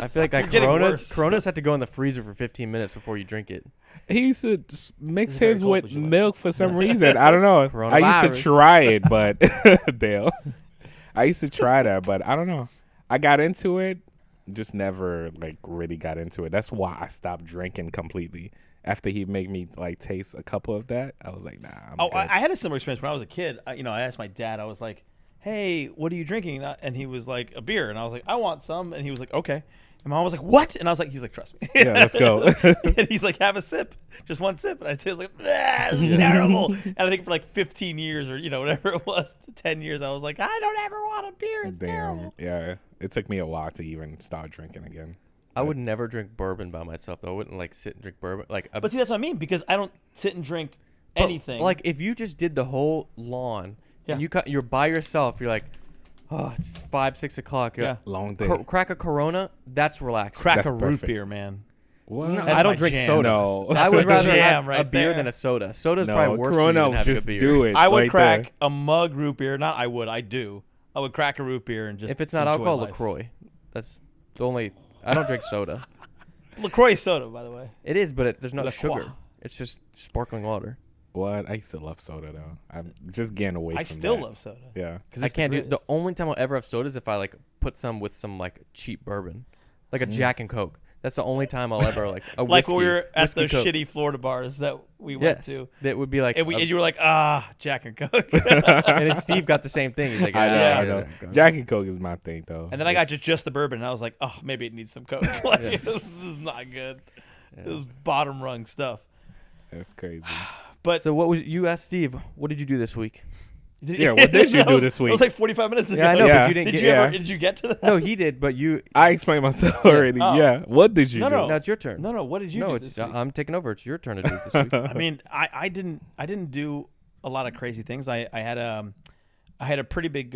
B: feel like
C: You're getting worse.
B: Coronas have to go in the freezer for 15 minutes before you drink it.
A: He used to just mix
C: This is very
A: his
C: cold,
A: with
C: would you like?
A: milk for some reason. I don't know. I used to
B: Coronavirus.
A: try it, but Dale, I used to try that, but I don't know. I got into it, just never like really got into it. That's why I stopped drinking completely. After he made me like taste a couple of that, I was like, nah. I'm good.
C: I had a similar experience when I was a kid. I asked my dad. I was like, "Hey, what are you drinking?" And he was like, "A beer." And I was like, "I want some." And he was like, "Okay." And Mom was like, "What?" And I was like, "He's like, trust me."
A: Yeah, let's go.
C: And he's like, "Have a sip, just one sip." And I was like, "This is terrible." And I think for like 15 years or whatever it was, 10 years, I was like, "I don't ever want a beer. It's
A: Damn.
C: terrible."
A: Yeah. It took me a while to even start drinking again.
B: I would never drink bourbon by myself though. I wouldn't like sit and drink bourbon. Like,
C: But see, that's what I mean, because I don't sit and drink anything.
B: Like if you just did the whole lawn and you're by yourself, you're like, oh, it's 5, 6 o'clock. You're
C: Yeah.
B: like,
A: Long day.
B: crack a Corona. That's relaxing.
C: crack
A: That's
C: a root
A: perfect.
C: beer, man.
A: What?
B: No,
C: That's
B: I don't
C: my
B: drink
C: jam.
B: soda.
A: No.
B: I
C: That's
B: would
C: my
B: rather
C: jam
B: have
C: right
B: a beer
C: there.
B: than a soda. Soda's
A: No,
B: probably worse
A: Corona,
B: for you than having
A: just
B: a beer.
A: do it.
C: I would
A: right
C: crack
A: there.
C: a mug root beer. Not I would. I do. I would crack a root beer and just
B: If it's not
C: enjoy
B: alcohol,
C: life.
B: LaCroix. That's the only. I don't drink soda.
C: LaCroix soda, by the way.
B: It is, but there's no
C: LaCroix.
B: sugar. It's just sparkling water.
A: What? I used to love soda though. I'm just getting away
C: I
A: from
C: still
A: that.
C: love soda.
A: Yeah.
B: I can't do the only time I'll ever have soda is if I like put some with some like cheap bourbon, like a Jack and Coke. That's the only time I'll ever like a
C: Like
B: whiskey.
C: when we were at
B: whiskey
C: those
B: Coke.
C: shitty Florida bars that we went
B: Yes,
C: to.
B: that would be like.
C: And, and you were like, Jack and Coke.
B: and then Steve got the same thing. He's like,
A: I know.
C: Yeah.
A: I know. Jack and Coke is my thing though.
C: And then I got
A: It's-
C: just the bourbon, and I was like, oh, maybe it needs some Coke. Like, this is not good. This is bottom rung stuff.
A: That's crazy.
C: But
B: So what was you asked Steve? What did you do this week?
A: Yeah, what did you
C: That
A: do
C: was-
A: this
C: It was
A: week?
C: like 45 minutes ago.
B: Yeah, I know,
A: Yeah.
B: but you didn't
C: Did
B: get.
C: you ever?
A: yeah.
C: Did you get to that?
B: No, he did, but you.
A: I explained myself already.
C: Oh.
A: Yeah. What did you
C: No,
A: do?
C: no.
B: Now it's your turn.
C: No. What did you
B: no,
C: do
B: it's
C: this week?
B: I'm taking over. It's your turn to do it this week.
C: I mean, I didn't do a lot of crazy things. I had a pretty big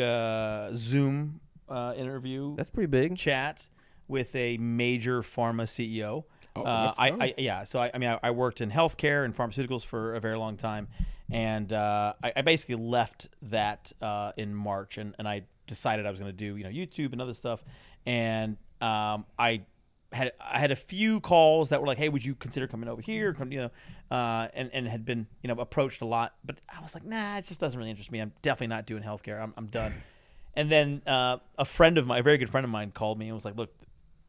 C: Zoom interview
B: That's pretty big.
C: chat with a major pharma CEO.
A: Oh, let's go.
C: So I worked in healthcare and pharmaceuticals for a very long time, and I basically left that in March, and I decided I was going to do YouTube and other stuff, and I had a few calls that were like, hey, would you consider coming over here? And had been approached a lot, but I was like, nah, it just doesn't really interest me. I'm definitely not doing healthcare. I'm done. And then a very good friend of mine, called me and was like, look,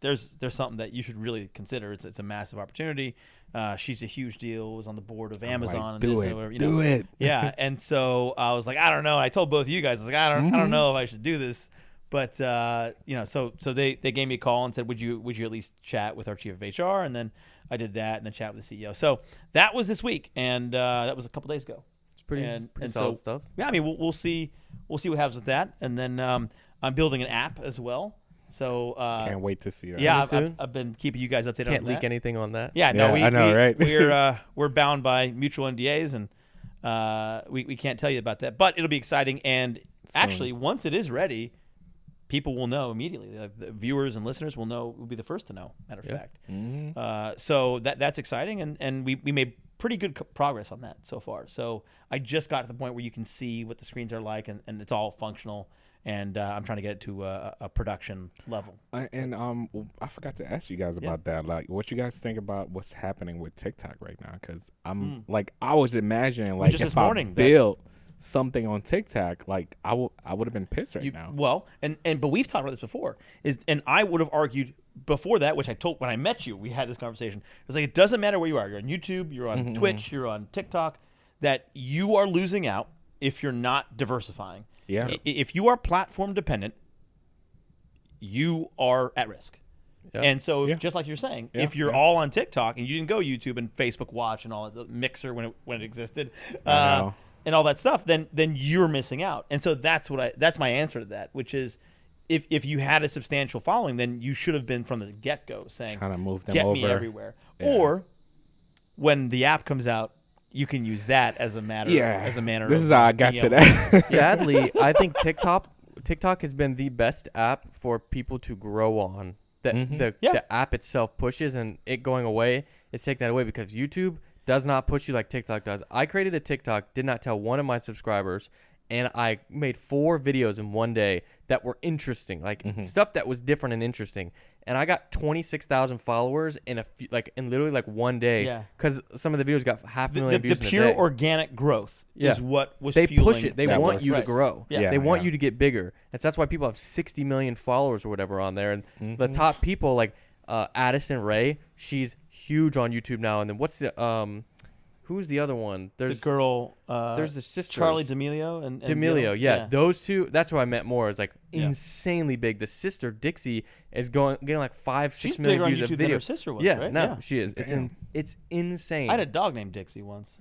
C: there's something that you should really consider. It's a massive opportunity. She's a huge deal. Was on the board of Amazon.
A: Like, do
C: and
A: it.
C: whatever,
A: Do it.
C: Yeah. And so I was like, I don't know. I told both of you guys, I was like, I don't know if I should do this, But so they gave me a call and said, would you at least chat with our chief of HR? And then I did that, and then chat with the CEO. So that was this week, and that was a couple days ago.
B: It's pretty solid stuff.
C: Yeah, I mean, we'll see what happens with that, and then I'm building an app as well. So
A: can't wait to see that.
C: Yeah, I've been keeping you guys updated.
B: Can't
C: on
B: leak
C: that.
B: anything on that.
C: Yeah, no,
A: I know, right?
C: we're bound by mutual NDAs, and we can't tell you about that. But it'll be exciting, and actually, once it is ready, people will know immediately. Like, the viewers and listeners will know. Will be the first to know. Matter of fact.
A: Mm-hmm.
C: So that's exciting, and we made pretty good progress on that so far. So I just got to the point where you can see what the screens are like, and it's all functional. And I'm trying to get it to a production level.
A: And I forgot to ask you guys about that. Like, what you guys think about what's happening with TikTok right now? Because I'm like, I was imagining like
C: just
A: if
C: this morning
A: I built something on TikTok, like I would have been pissed now.
C: Well, but we've talked about this before. And I would have argued before that, which I told when I met you, we had this conversation. It was like, it doesn't matter where you are. You're on YouTube, you're on Twitch, you're on TikTok. That you are losing out if you're not diversifying.
A: Yeah.
C: If you are platform dependent, you are at risk. Yeah. And so, just like you're saying, if you're all on TikTok and you didn't go YouTube and Facebook Watch and all that, the Mixer when it existed, and all that stuff, then you're missing out. And so that's my answer to that, which is, if you had a substantial following, then you should have been from the get go saying,
A: kind of move them
C: get
A: over.
C: me everywhere. Yeah. Or when the app comes out, you can use that as a manner.
A: This is how I got to that.
B: Sadly, I think TikTok has been the best app for people to grow on. The app itself pushes, and it going away is taking that away because YouTube does not push you like TikTok does. I created a TikTok, did not tell one of my subscribers, and I made 4 videos in one day that were interesting, like stuff that was different and interesting. And I got 26,000 followers in literally one day because some of the videos got 500,000 views in a day.
C: The pure organic growth is what was
B: they
C: fueling
B: push it. They want you to grow.
C: Yeah.
B: They want you to get bigger. And so that's why people have 60 million followers or whatever on there. And the top people like Addison Rae, she's huge on YouTube now. And then what's the who's the other one? There's
C: the girl.
B: There's the sister
C: Charlie D'Amelio and
B: D'Amelio. Yeah, those two. That's what I meant more. Is like insanely big. The sister Dixie is getting like 5-6 million views a video.
C: Than her sister was, right?
B: No, she is. It's insane.
C: I had a dog named Dixie once.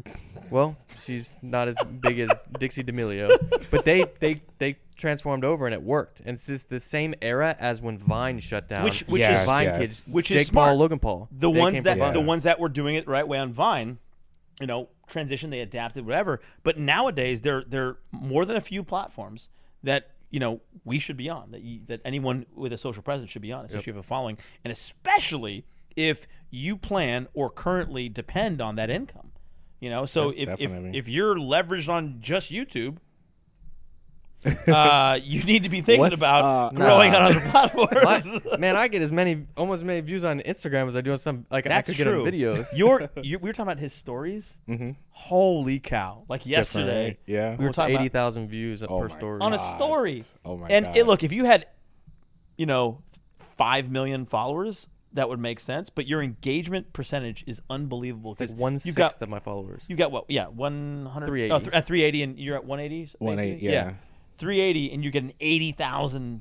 B: Well, she's not as big as Dixie D'Amelio, but they transformed over and it worked. And it's just the same era as when Vine shut down.
C: Which is
B: Vine kids,
C: which
B: Jake
C: is smart.
B: Paul, Logan Paul.
C: The ones that were doing it the right way on Vine, transition, they adapted, whatever. But nowadays, there more than a few platforms that we should be on, that anyone with a social presence should be on, especially if you have a following, and especially if you plan or currently depend on that income. So if you're leveraged on just YouTube, you need to be thinking about growing on other platforms.
B: Man, I get almost as many views on Instagram as I do on some I could get on videos.
C: We were talking about his stories. Holy cow! Like yesterday,
A: we were
B: almost
C: talking
B: 80,000 views per story
C: on a story.
A: Oh my
C: god!
A: And
C: look, if you had 5 million followers, that would make sense. But your engagement percentage is unbelievable.
B: It's like 1/6 of my followers.
C: You got what? Yeah, 100.
B: 380.
C: At 380, and you're at 180.
A: 180. Yeah.
C: 380, and you get an 80,000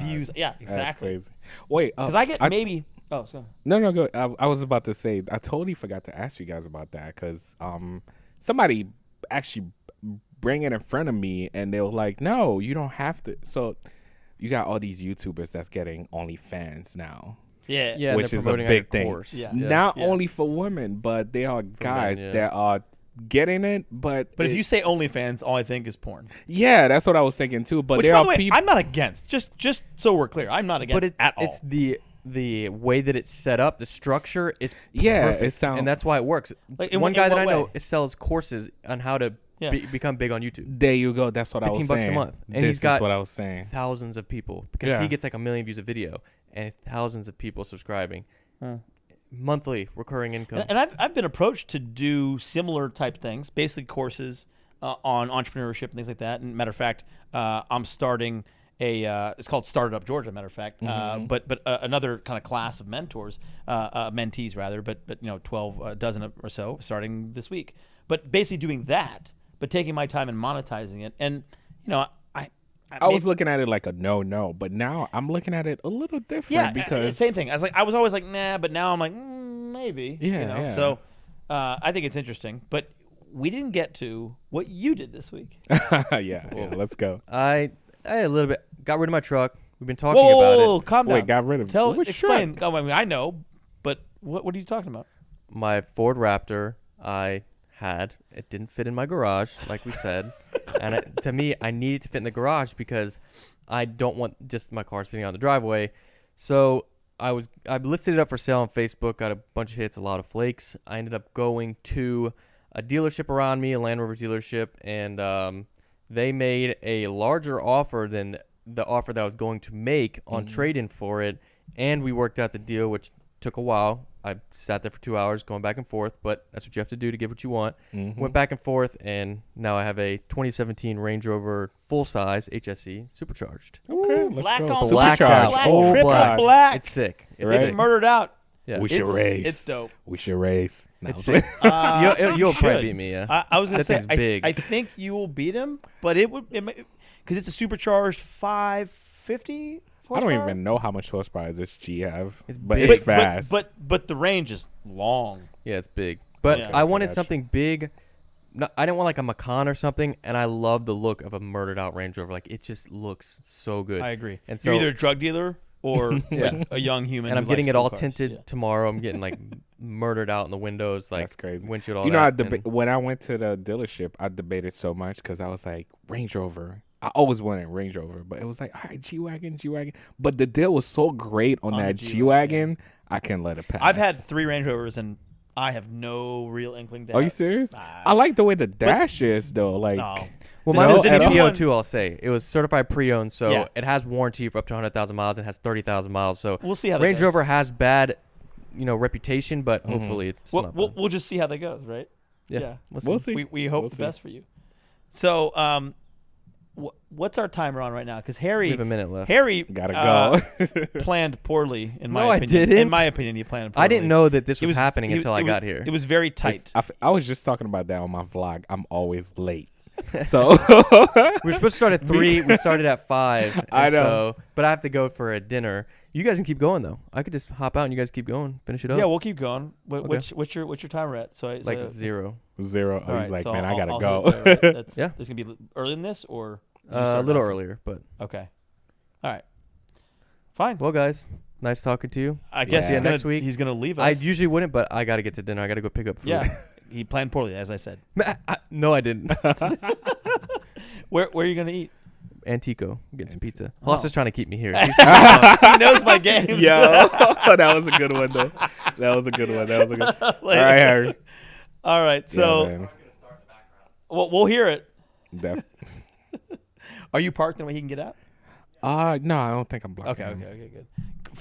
C: views. Yeah, exactly.
A: That's crazy. Wait,
C: because I get maybe. Oh, sorry.
A: No, go. I was about to say I totally forgot to ask you guys about that because somebody actually bring it in front of me and they were like, "No, you don't have to." So you got all these YouTubers that's getting OnlyFans now.
C: Yeah,
A: which is a big thing.
C: Yeah.
A: Not only for women, but there are guys that are getting it. But
C: if you say OnlyFans, all I think is porn.
A: Yeah, that's what I was thinking too. But there are people.
C: I'm not against. Just so we're clear, I'm not against at all.
B: It's the way that it's set up, the structure is
A: perfect.
B: It sounds, and that's why it works. Like one guy that I know sells courses on how to become big on YouTube.
A: There you go. That's what I was saying.
B: $15 a month, and
A: he's got what I was saying.
B: Thousands of people because he gets like 1 million views a video and thousands of people subscribing. Monthly recurring income.
C: And I've been approached to do similar type things, basically courses on entrepreneurship and things like that. And matter of fact, I'm starting it's called Started Up Georgia. Matter of fact, but another kind of class of mentees rather. But 12 dozen or so starting this week. But basically doing that, but taking my time and monetizing it. And
A: I was looking at it like a no, but now I'm looking at it a little different because
C: same thing. I was always like nah, but now I'm like maybe.
A: Yeah.
C: So I think it's interesting, but we didn't get to what you did this week.
A: yeah, let's go.
B: I a little bit got rid of my truck. We've been talking about it.
C: Calm down.
A: Wait, got rid of
C: Explain. Oh, I mean, I know, but what are you talking about?
B: My Ford Raptor, it didn't fit in my garage, like we said. And to me, I needed to fit in the garage because I don't want just my car sitting on the driveway. So I listed it up for sale on Facebook, got a bunch of hits, a lot of flakes. I ended up going to a dealership around me, a Land Rover dealership, and they made a larger offer than the offer that I was going to make on trade-in for it. And we worked out the deal, which took a while. I sat there for 2 hours going back and forth, but that's what you have to do to get what you want. Went back and forth, and now I have a 2017 Range Rover full-size HSE supercharged.
A: Okay, let's
C: black
A: go.
C: on
B: Blacked out.
C: black,
B: Oh,
C: triple
B: black.
C: black.
B: It's sick. It's
A: Right?
C: It's
B: sick.
C: murdered out.
B: Yeah.
A: We should race.
C: It's dope.
A: We should race. No,
B: It's sick. You'll probably beat me, yeah.
C: I was gonna
B: That
C: say,
B: thing's big.
C: I think you will beat him, but because it's a supercharged 550.
A: I don't
C: horsepower?
A: even know how much horsepower this G have,
B: It's
A: but
B: big.
A: it's fast.
C: But the range is long.
B: Yeah, it's big. But
C: Yeah.
B: I wanted
A: Gotcha.
B: something big. No, I didn't want like a Macan or something, and I love the look of a murdered out Range Rover. Like, it just looks so good.
C: I agree.
B: And so,
C: You're either a drug dealer or
B: Yeah.
C: like a young human.
B: and I'm
C: who
B: getting
C: likes
B: it all
C: cool cars.
B: tinted
C: Yeah.
B: tomorrow. I'm getting like murdered out in the windows, like
A: That's crazy.
B: windshield, all
A: You know,
B: that. and-
A: when I went to the dealership, I debated so much because I was like, Range Rover. I always wanted Range Rover, but it was like, all right, G-Wagon. But the deal was so great on
C: On the
A: that
C: G-Wagon,
A: G-Wagon, I couldn't let it pass.
C: I've had 3 Range Rovers and I have no real inkling. To
A: Are you
C: have-
A: serious?
C: Nah.
A: I like the way the dash is, though. Like,
C: No.
B: well,
C: The
B: mine
A: new-
B: was
A: the new
B: CPO
C: one-
B: too. I'll say it was certified pre-owned, so
C: Yeah.
B: it has warranty for up to 100,000 miles and has 30,000 miles. So
C: We'll see how that
B: Range
C: goes.
B: Rover has bad, reputation, but hopefully it's not bad.
C: We'll just see how that goes, right?
B: Yeah,
A: we'll see.
C: We hope
A: We'll
C: the
A: see.
C: best for you. So, what's our timer on right now? Because
B: We
C: Harry
B: have a minute left.
A: gotta go.
C: planned poorly. In
B: No,
C: my
B: I
C: opinion.
B: didn't.
C: In my opinion, he planned poorly.
B: I didn't know that this
C: It
B: was happening until I got here.
C: It was very tight.
A: I was just talking about that on my vlog. I'm always late. So
B: We were supposed to start at 3. We started at 5. And
A: I know.
B: So, but I have to go for a dinner. You guys can keep going though. I could just hop out and you guys keep going, finish it up.
C: Yeah, we'll keep going.
B: Okay.
C: What's your timer at? So
B: like 0.
A: 0.
C: all right,
A: He's like,
C: so
A: man, I
C: I'll-
A: gotta
C: I'll
A: go.
C: hit that, right? That's,
B: Yeah.
C: It's gonna be early in this or you
B: A
C: start
B: little
C: now?
B: earlier, but
C: Okay. All right. Fine.
B: well, guys, nice talking to you.
C: I guess
A: see
C: he's
A: you
C: gonna,
B: next week.
C: he's gonna leave us.
B: I usually wouldn't, but I got to get to dinner. I got to go pick up food.
C: Yeah. He planned poorly, as I said.
B: No, I didn't.
C: Where are you gonna eat?
B: Antico, I'm getting some pizza.
C: Oh.
B: Hoss is trying to keep me here.
C: He knows my games.
A: Yo, that was a good one though. That was a good one. All
C: Later.
A: right, Harry.
C: All right. So
A: Yeah, man.
C: we'll hear it.
A: Def-
C: Are you parked in a way he can get out?
A: no, I don't think I'm blocking.
C: Okay.
A: him.
C: Okay. Good.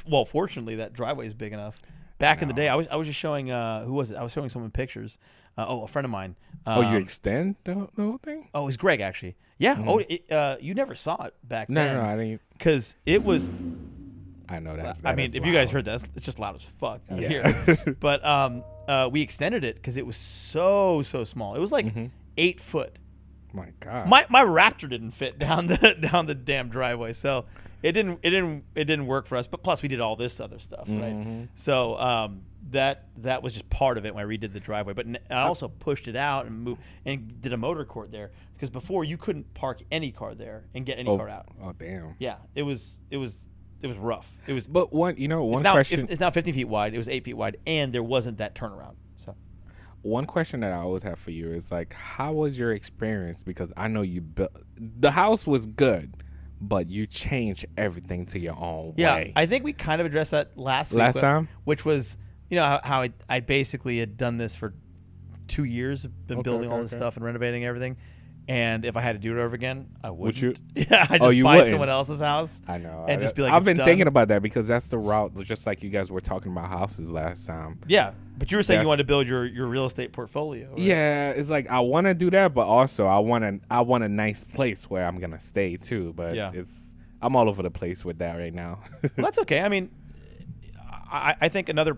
C: Well, fortunately, that driveway is big enough. Back in the
A: No.
C: day, I was just showing who was it? I was showing someone pictures. A friend of mine.
A: Oh, you extend the whole thing?
C: Oh, it was Greg actually. Yeah.
A: Mhm.
C: Oh, you never saw it back
A: No,
C: then.
A: no, I didn't.
C: Because it was.
A: I know that.
C: I
A: that
C: mean,
A: is
C: if you guys
A: loud.
C: heard that, it's just loud as fuck out
A: Yeah.
C: here. But we extended it because it was so small. It was like
A: Mhm.
C: 8 foot.
A: My God.
C: My Raptor didn't fit down the damn driveway, so it didn't work for us. But plus, we did all this other stuff, right?
A: Mhm.
C: So that was just part of it when I redid the driveway. But I also pushed it out and moved and did a motor court there because before you couldn't park any car there and get any car out.
A: Oh, damn.
C: Yeah, it was rough. It was.
A: But one
C: It's now,
A: question.
C: it's now 15 feet wide. It was 8 feet wide, and there wasn't that turnaround. So
A: One question that I always have for you is like, how was your experience? Because I know you built the house was good, but you changed everything to your own way.
C: I think we kind of addressed that last week,
A: Last time?
C: which was how I basically had done this for 2 years, been
A: Okay,
C: building all
A: okay,
C: this
A: okay.
C: stuff and renovating everything. And if I had to do it over again, I wouldn't.
A: Would you?
C: Yeah, I just
A: you
C: buy
A: wouldn't?
C: someone else's house.
A: I know.
C: And just be like,
A: I've
C: it's
A: been
C: done.
A: thinking about that because that's the route. Just like you guys were talking about houses last time.
C: Yeah, but you were saying you
A: That's-
C: wanted to build your real estate portfolio. Right?
A: Yeah, it's like I want to do that, but also I want a nice place where I'm gonna stay too. But
C: Yeah.
A: I'm all over the place with that right now.
C: Well, that's okay. I mean, I think another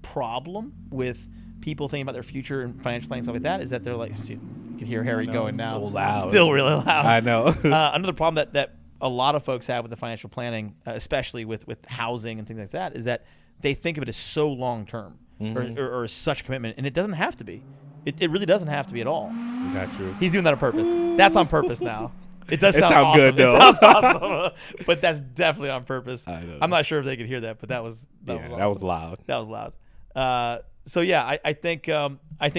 C: problem with people thinking about their future and financial planning and stuff like that is that they're like, see, You can hear Harry going now.
A: So loud.
C: Still really loud.
A: I know.
C: Another problem that a lot of folks have with the financial planning, especially with housing and things like that, is that they think of it as so long term or such commitment, and it doesn't have to be. It really doesn't have to be at all.
A: Not true.
C: He's doing that on purpose. That's on purpose now. It does sound
A: sound
C: awesome.
A: good, though.
C: It sounds awesome, but that's definitely on purpose.
A: I know.
C: I'm not sure if they could hear that, but that was
A: That was
C: awesome.
A: loud.
C: That was loud. So yeah, I think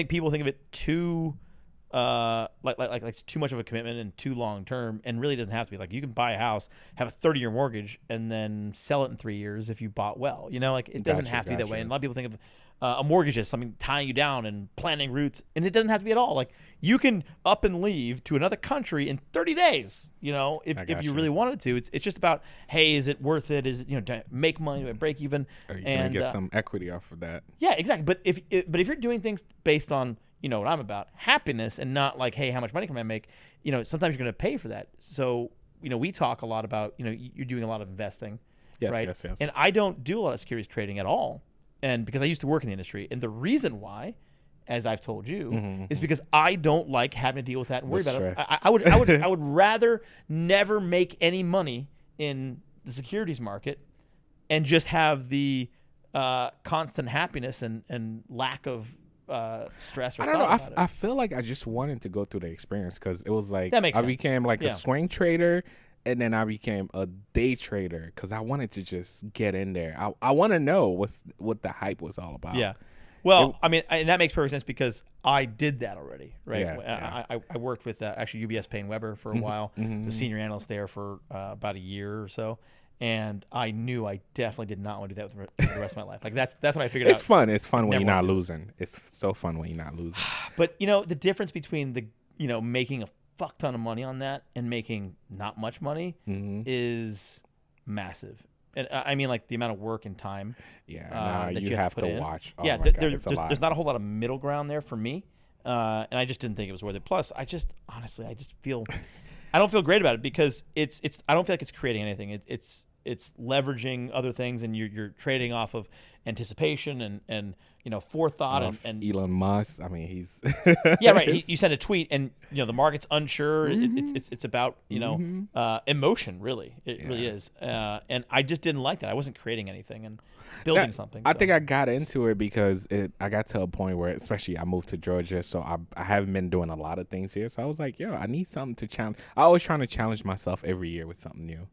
C: people think of it too like it's too much of a commitment and too long term, and really doesn't have to be. Like, you can buy a house, have a 30-year mortgage, and then sell it in 3 years if you bought well. You know, like, it doesn't have to be that way. And a lot of people think of a mortgage as something tying you down and planning routes, and it doesn't have to be at all. Like, you can up and leave to another country in 30 days. You know, if you really wanted to. It's just about, hey, is it worth it? Is it, do I make money? Do I break even?
A: Are you gonna get some equity off of that?
C: Yeah, exactly. But if you're doing things based on, you know what I'm about, happiness, and not like, hey, how much money can I make? You know, sometimes you're going to pay for that. So, you know, we talk a lot about, you know, you're doing a lot of investing,
A: Yes,
C: right?
A: yes.
C: And I don't do a lot of securities trading at all. And because I used to work in the industry. And the reason why, as I've told you, is because I don't like having to deal with that and worry about it. I would rather never make any money in the securities market and just have the constant happiness and lack of stress. Or
A: I don't know.
C: about it.
A: I feel like I just wanted to go through the experience because it was like
C: That makes
A: I
C: sense.
A: became like
C: Yeah.
A: a swing trader, and then I became a day trader because I wanted to just get in there. I want to know what the hype was all about.
C: Yeah. Well, and that makes perfect sense because I did that already, right?
A: Yeah,
C: I worked with actually UBS Payne Weber for a while, the senior analyst there for about a year or so, and I knew I definitely did not want to do that for the rest of my life. Like, that's when I figured
A: It's
C: out.
A: fun. It's fun when
C: Never
A: you're not
C: wanna do it.
A: losing. It's so fun when you're not losing.
C: But you know, the difference between making a fuck ton of money on that and making not much money is massive. And I mean, like, the amount of work and time.
A: Yeah,
C: that
A: you have
C: put
A: to
C: in.
A: watch. Oh
C: Yeah,
A: my God, it's a
C: there's
A: lot.
C: not a whole lot of middle ground there for me, and I just didn't think it was worth it. Plus, I just feel I don't feel great about it because it's I don't feel like it's creating anything. It's leveraging other things, and you're trading off of anticipation and forethought and
A: Elon Musk. I mean, he's
C: yeah, right. You send a tweet, and the market's unsure. It's about emotion, really. It really is. And I just didn't like that. I wasn't creating anything and building something.
A: I think I got into it because I got to a point where, especially, I moved to Georgia, so I haven't been doing a lot of things here. So I was like, yo, I need something to challenge. I always trying to challenge myself every year with something new.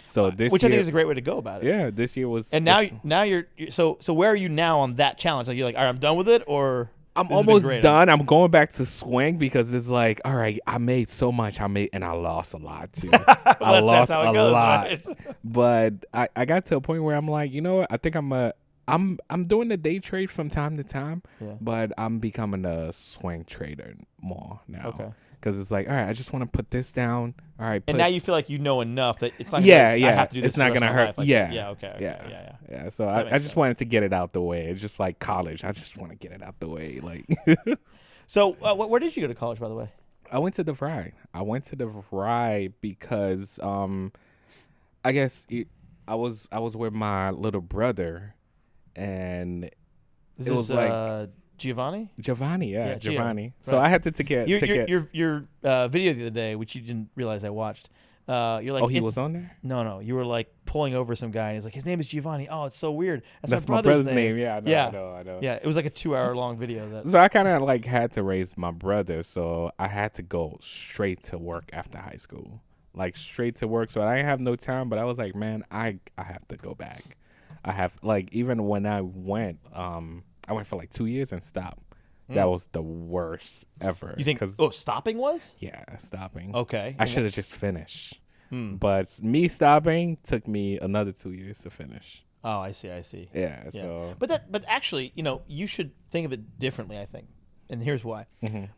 A: So this
C: which
A: year,
C: I think is a great way to go about it.
A: Yeah, this year was.
C: And now you're so where are you now on that challenge? Like, you're like, all right, I'm done with it, or
A: I'm
C: this has been
A: almost
C: great?
A: done. I'm going back to swing because it's like, all right, I made so much. And I lost a lot too. I lost
C: that's how it
A: a
C: goes,
A: lot.
C: right?
A: But I got to a point where I'm like, you know what? I think I'm doing the day trade from time to time, but I'm becoming a swing trader more now.
C: Okay.
A: Because it's like, all right, I just want to put this down. All right.
C: And now you feel like you know enough that it's not.
A: Yeah,
C: I have to do this.
A: It's not
C: going to
A: hurt.
C: Like,
A: yeah.
C: Okay.
A: Yeah. So I
C: makes
A: just
C: sense.
A: wanted to get it out the way. It's just like college. I just want to get it out the way. Like.
C: So where did you go to college, by the way?
A: I went to the Fry. Because I guess I was with my little brother, and
C: Is
A: it
C: this,
A: was like
C: Giovanni?
A: Giovanni. Yeah,
C: Gio.
A: Giovanni. So
C: Right.
A: I had to take it.
C: Your video the other day, which you didn't realize I watched. You're like,
A: Oh, he was on there.
C: No, you were like pulling over some guy, and he's like, his name is Giovanni. Oh, it's so weird.
A: That's
C: my
A: my
C: brother's
A: brother's name. Yeah, I know.
C: Yeah, it was like a 2-hour long video. That
A: So I kind of like had to raise my brother, so I had to go straight to work after high school, like straight to work. So I didn't have no time, but I was like, man, I have to go back. I have, like, even when I went for like 2 years and stopped. That was the worst ever.
C: you think? Stopping was?
A: Yeah, stopping.
C: Okay.
A: I should have just finished. But me stopping took me another 2 years to finish.
C: Oh, I see.
A: Yeah. So.
C: But actually, you should think of it differently, I think. And here's why.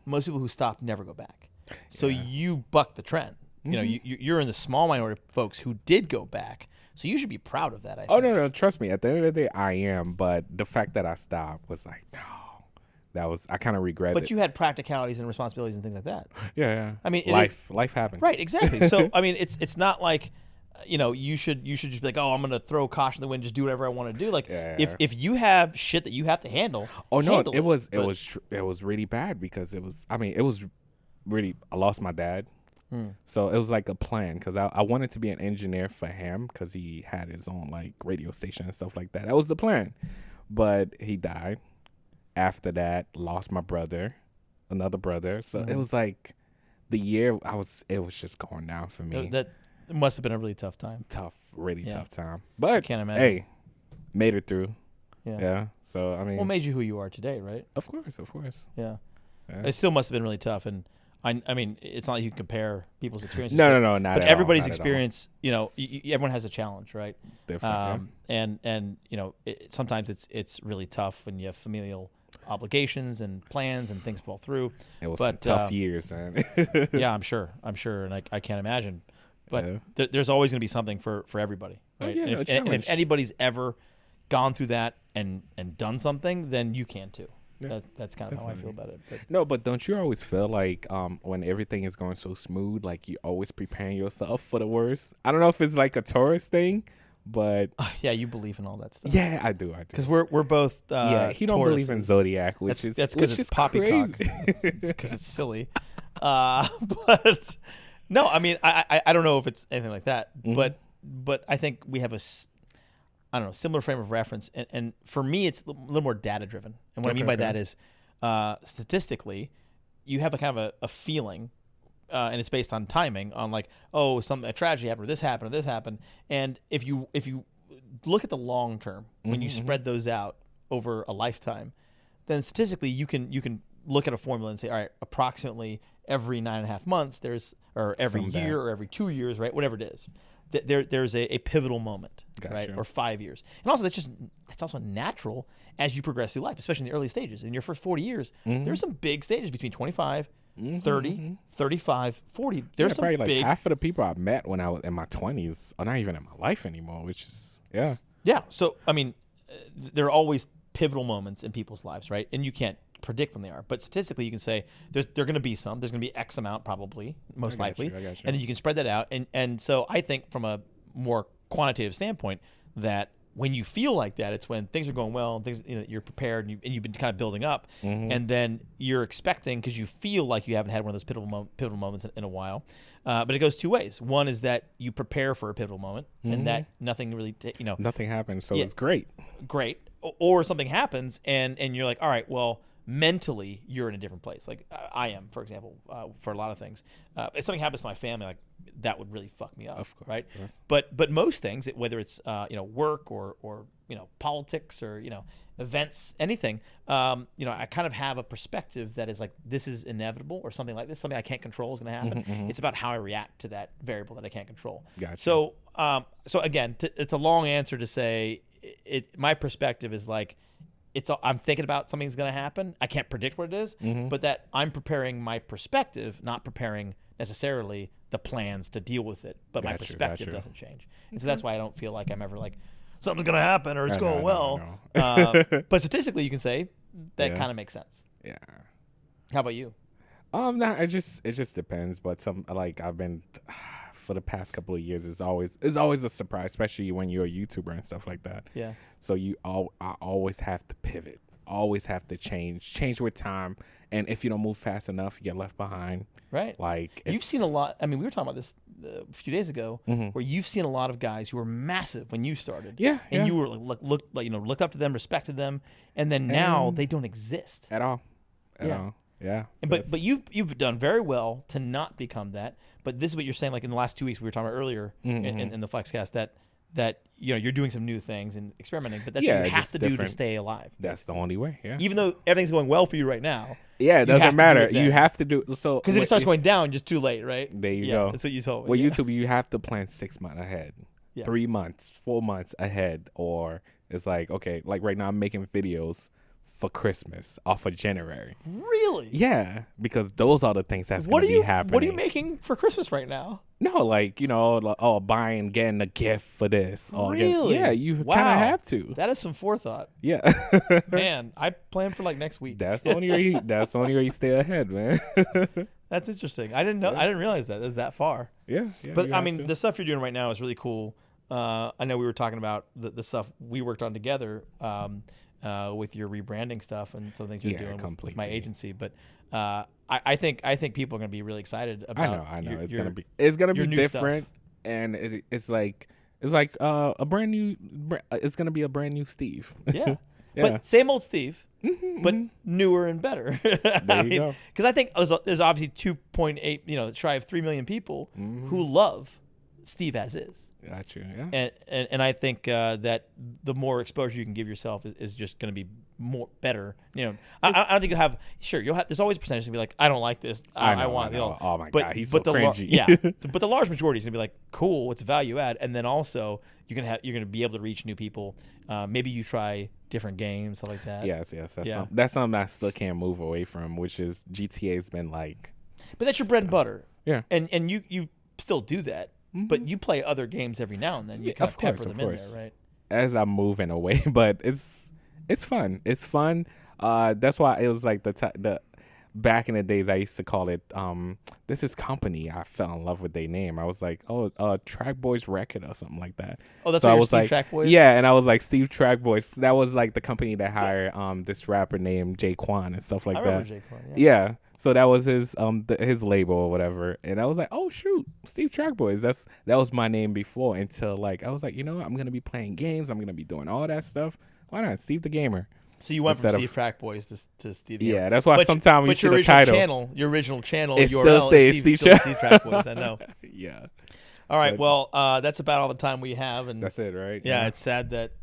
C: Most people who stop never go back. So you bucked the trend. You're in the small minority of folks who did go back. So you should be proud of that, I think.
A: Oh, no, trust me. At the end of the day, I am. But the fact that I stopped was like, no. I kind of regret it.
C: But you had practicalities and responsibilities and things like that.
A: Yeah.
C: I mean,
A: life happened.
C: Right, exactly. So, I mean, it's not like, you should just be like, oh, I'm going to throw caution to the wind, just do whatever I want to do. Like, if you have shit that you have to handle.
A: Oh no,
C: handle
A: it was really bad because it was I lost my dad. So it was like a plan because I wanted to be an engineer for him because he had his own like radio station and stuff like that. That was the plan. But he died. After that, lost my brother, another brother. So it was like the year it was just going down for me.
C: That must have been a really tough time.
A: Really tough time. But
C: can't imagine.
A: hey, made it through.
C: Yeah.
A: Yeah. So I mean,
C: What made you who you are today, right?
A: of course.
C: Yeah.
A: Yeah.
C: It still must have been really tough, and I mean, it's not like you can compare people's experiences.
A: No, not
C: but
A: at
C: everybody's
A: all, not at all.
C: experience, everyone has a challenge, right?
A: Different.
C: And sometimes it's really tough when you have familial obligations and plans and things fall through.
A: It was
C: but,
A: some tough years, man.
C: Yeah, I'm sure, and I can't imagine. But
A: Yeah.
C: there's always going to be something for everybody,
A: Oh,
C: right?
A: yeah,
C: and,
A: a
C: if
A: challenge.
C: anybody's ever gone through that and done something, then you can too.
A: Yeah,
C: That's kind of how I feel about it. But
A: No, but don't you always feel like when everything is going so smooth, like you're always preparing yourself for the worst? I don't know if it's like a tourist thing, but
C: yeah, you believe in all that stuff.
A: yeah, I do.
C: Because we're both
A: He don't believe in
C: Tauruses.
A: Zodiac,
C: That's because
A: which
C: it's
A: is
C: poppycock.
A: crazy.
C: It's because it's silly. But no, I mean, I don't know if it's anything like that, but I think we have similar frame of reference, and for me, it's a little more data driven. And what I mean by that is, statistically, you have a kind of a feeling, and it's based on timing, on like, oh, a tragedy happened, or this happened, and if you look at the long term, when you spread those out over a lifetime, then statistically you can look at a formula and say, all right, approximately every 9.5 months or every year or every 2 years, right, whatever it is, there's a pivotal moment, right, or 5 years. And also that's also natural as you progress through life, especially in the early stages. In your first 40 years, there's some big stages between 25, 30, 35, 40. There's some
A: probably like
C: big
A: half of the people I met when I was in my 20s are not even in my life anymore, which is
C: Yeah. So, I mean, there are always pivotal moments in people's lives, right? And you can't predict when they are. But statistically, you can say there are going to be some. There's going to be X amount probably, most likely.
A: I got you.
C: And then you can spread that out. And so I think from a more quantitative standpoint that when you feel like that, it's when things are going well and things you're prepared and you've been kind of building up. And then you're expecting, because you feel like you haven't had one of those pivotal moments in a while. But it goes two ways. One is that you prepare for a pivotal moment and that nothing really,
A: nothing happens. So
C: Yeah.
A: it's great.
C: great. Or something happens and you're like, all right, well, mentally you're in a different place. Like I am, for example, for a lot of things. If something happens to my family, like that would really fuck me up,
A: Of course,
C: right?
A: yeah.
C: But most things, whether it's work or politics or events, anything, I kind of have a perspective that is like, this is inevitable, or something like this, something I can't control is going to happen. It's about how I react to that variable that I can't control.
A: Gotcha.
C: So again, it's a long answer to say my perspective is like, I'm thinking about something's going to happen. I can't predict what it is, but that I'm preparing my perspective, not preparing necessarily the plans to deal with it. But my perspective doesn't change. And so that's why I don't feel like I'm ever like, something's going to happen or it's going well. But statistically, you can say that kind of makes sense.
A: Yeah.
C: How about you?
A: No, it just depends. But I've been for the past couple of years, it's always a surprise, especially when you're a YouTuber and stuff like that.
C: Yeah.
A: So I always have to pivot, always have to change with time, and if you don't move fast enough, you get left behind.
C: Right.
A: Like
C: you've seen a lot. I mean, we were talking about this a few days ago, where you've seen a lot of guys who were massive when you started.
A: Yeah.
C: And you were looked up to them, respected them, and then now they don't exist
A: at all. At all. Yeah.
C: But you've done very well to not become that. But this is what you're saying. Like in the last 2 weeks, we were talking about earlier in the FLEXCAST that you're doing some new things and experimenting. But that's what you have to do to stay alive.
A: That's the only way. Yeah.
C: Even though everything's going well for you right now.
A: Yeah, it doesn't matter. You have to do so
C: because if it starts going down, just too late, right?
A: There you go.
C: That's what you told me.
A: Well, YouTube, you have to plan 6 months ahead, 3 months, 4 months ahead, or it's like, okay, like right now I'm making videos for Christmas off of January.
C: Really?
A: Yeah, because those are the things that's going to be happening.
C: What are you making for Christmas right now?
A: No, like, buying, getting a gift for this.
C: Really?
A: You kind of have to.
C: That is some forethought.
A: Yeah.
C: Man, I plan for like next week.
A: That's the only way you stay ahead, man.
C: That's interesting. I didn't know. I didn't realize that it was that far.
A: Yeah.
C: But I mean, the stuff you're doing right now is really cool. I know we were talking about the stuff we worked on together with your rebranding stuff and some things you're doing with my agency. But I think people are gonna be really excited about.
A: I know.
C: Your,
A: It's gonna
C: your
A: be
C: new
A: different, and it's like a brand new. It's gonna be a brand new Steve.
C: Yeah.
A: Yeah.
C: But same old Steve,
A: Mm-hmm,
C: but newer and better.
A: There you go.
C: Because I think there's obviously 2.8, try of 3 million people
A: Mm-hmm.
C: who love Steve as is.
A: Got you. Yeah.
C: And I think that the more exposure you can give yourself is just going to be more better. I don't think you'll have. There's always a percentage to be like, I don't like this. I want the old.
A: Oh my god, he's so
C: the
A: cringy.
C: but the large majority is gonna be like, cool, it's value add, and then also you're gonna be able to reach new people. Maybe you try different games, stuff like that.
A: Yes. That's something I still can't move away from, which is GTA's been like.
C: But that's your bread and butter.
A: Yeah.
C: And you still do that, but you play other games every now and then. You kind of pepper them in there, right?
A: As I'm moving away, but it's fun. It's fun. That's why it was like the back in the days I used to call it this is company. I fell in love with their name. I was like, Track Boys Record or something like that.
C: Oh, that's
A: so
C: what
A: I was
C: Steve
A: like,
C: Track Boys?
A: yeah, and I was like Steve Track Boys. That was like the company that hired this rapper named Jaquan and stuff like
C: I
A: that.
C: remember Jaquan,
A: Yeah. So that was his his label or whatever, and I was like, oh shoot, Steve Track Boys. That was my name before, until like I was like, you know what, I'm gonna be playing games. I'm gonna be doing all that stuff. Why not Steve the Gamer?
C: So you went from Steve Track Boys to Steve the
A: Yeah,
C: Gamer.
A: that's why sometimes you see the title.
C: Your original channel
A: It
C: URL
A: still stays
C: is
A: Steve
C: Steve Track Boys. I know.
A: Yeah.
C: All right. Well, that's about all the time we have, and
A: That's it, right?
C: yeah, it's sad that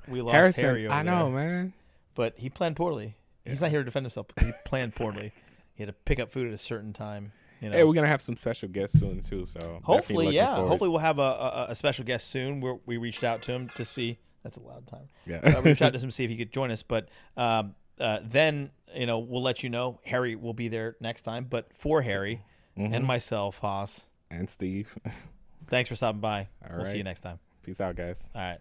C: we lost
A: Harrison.
C: Harry over
A: I know,
C: there.
A: man.
C: But he planned poorly. He's not here to defend himself because he planned poorly. He had to pick up food at a certain time.
A: Hey, we're gonna have some special guests soon too. So
C: hopefully,
A: definitely
C: yeah.
A: forward.
C: Hopefully, we'll have a special guest soon. We reached out to him to see. That's a loud time.
A: Yeah.
C: We reached out to him to see if he could join us. But then we'll let you know. Harry will be there next time. But for Harry and myself, Haas
A: and Steve,
C: thanks for stopping by.
A: All
C: we'll see
A: right.
C: you next time.
A: Peace out, guys.
C: All right.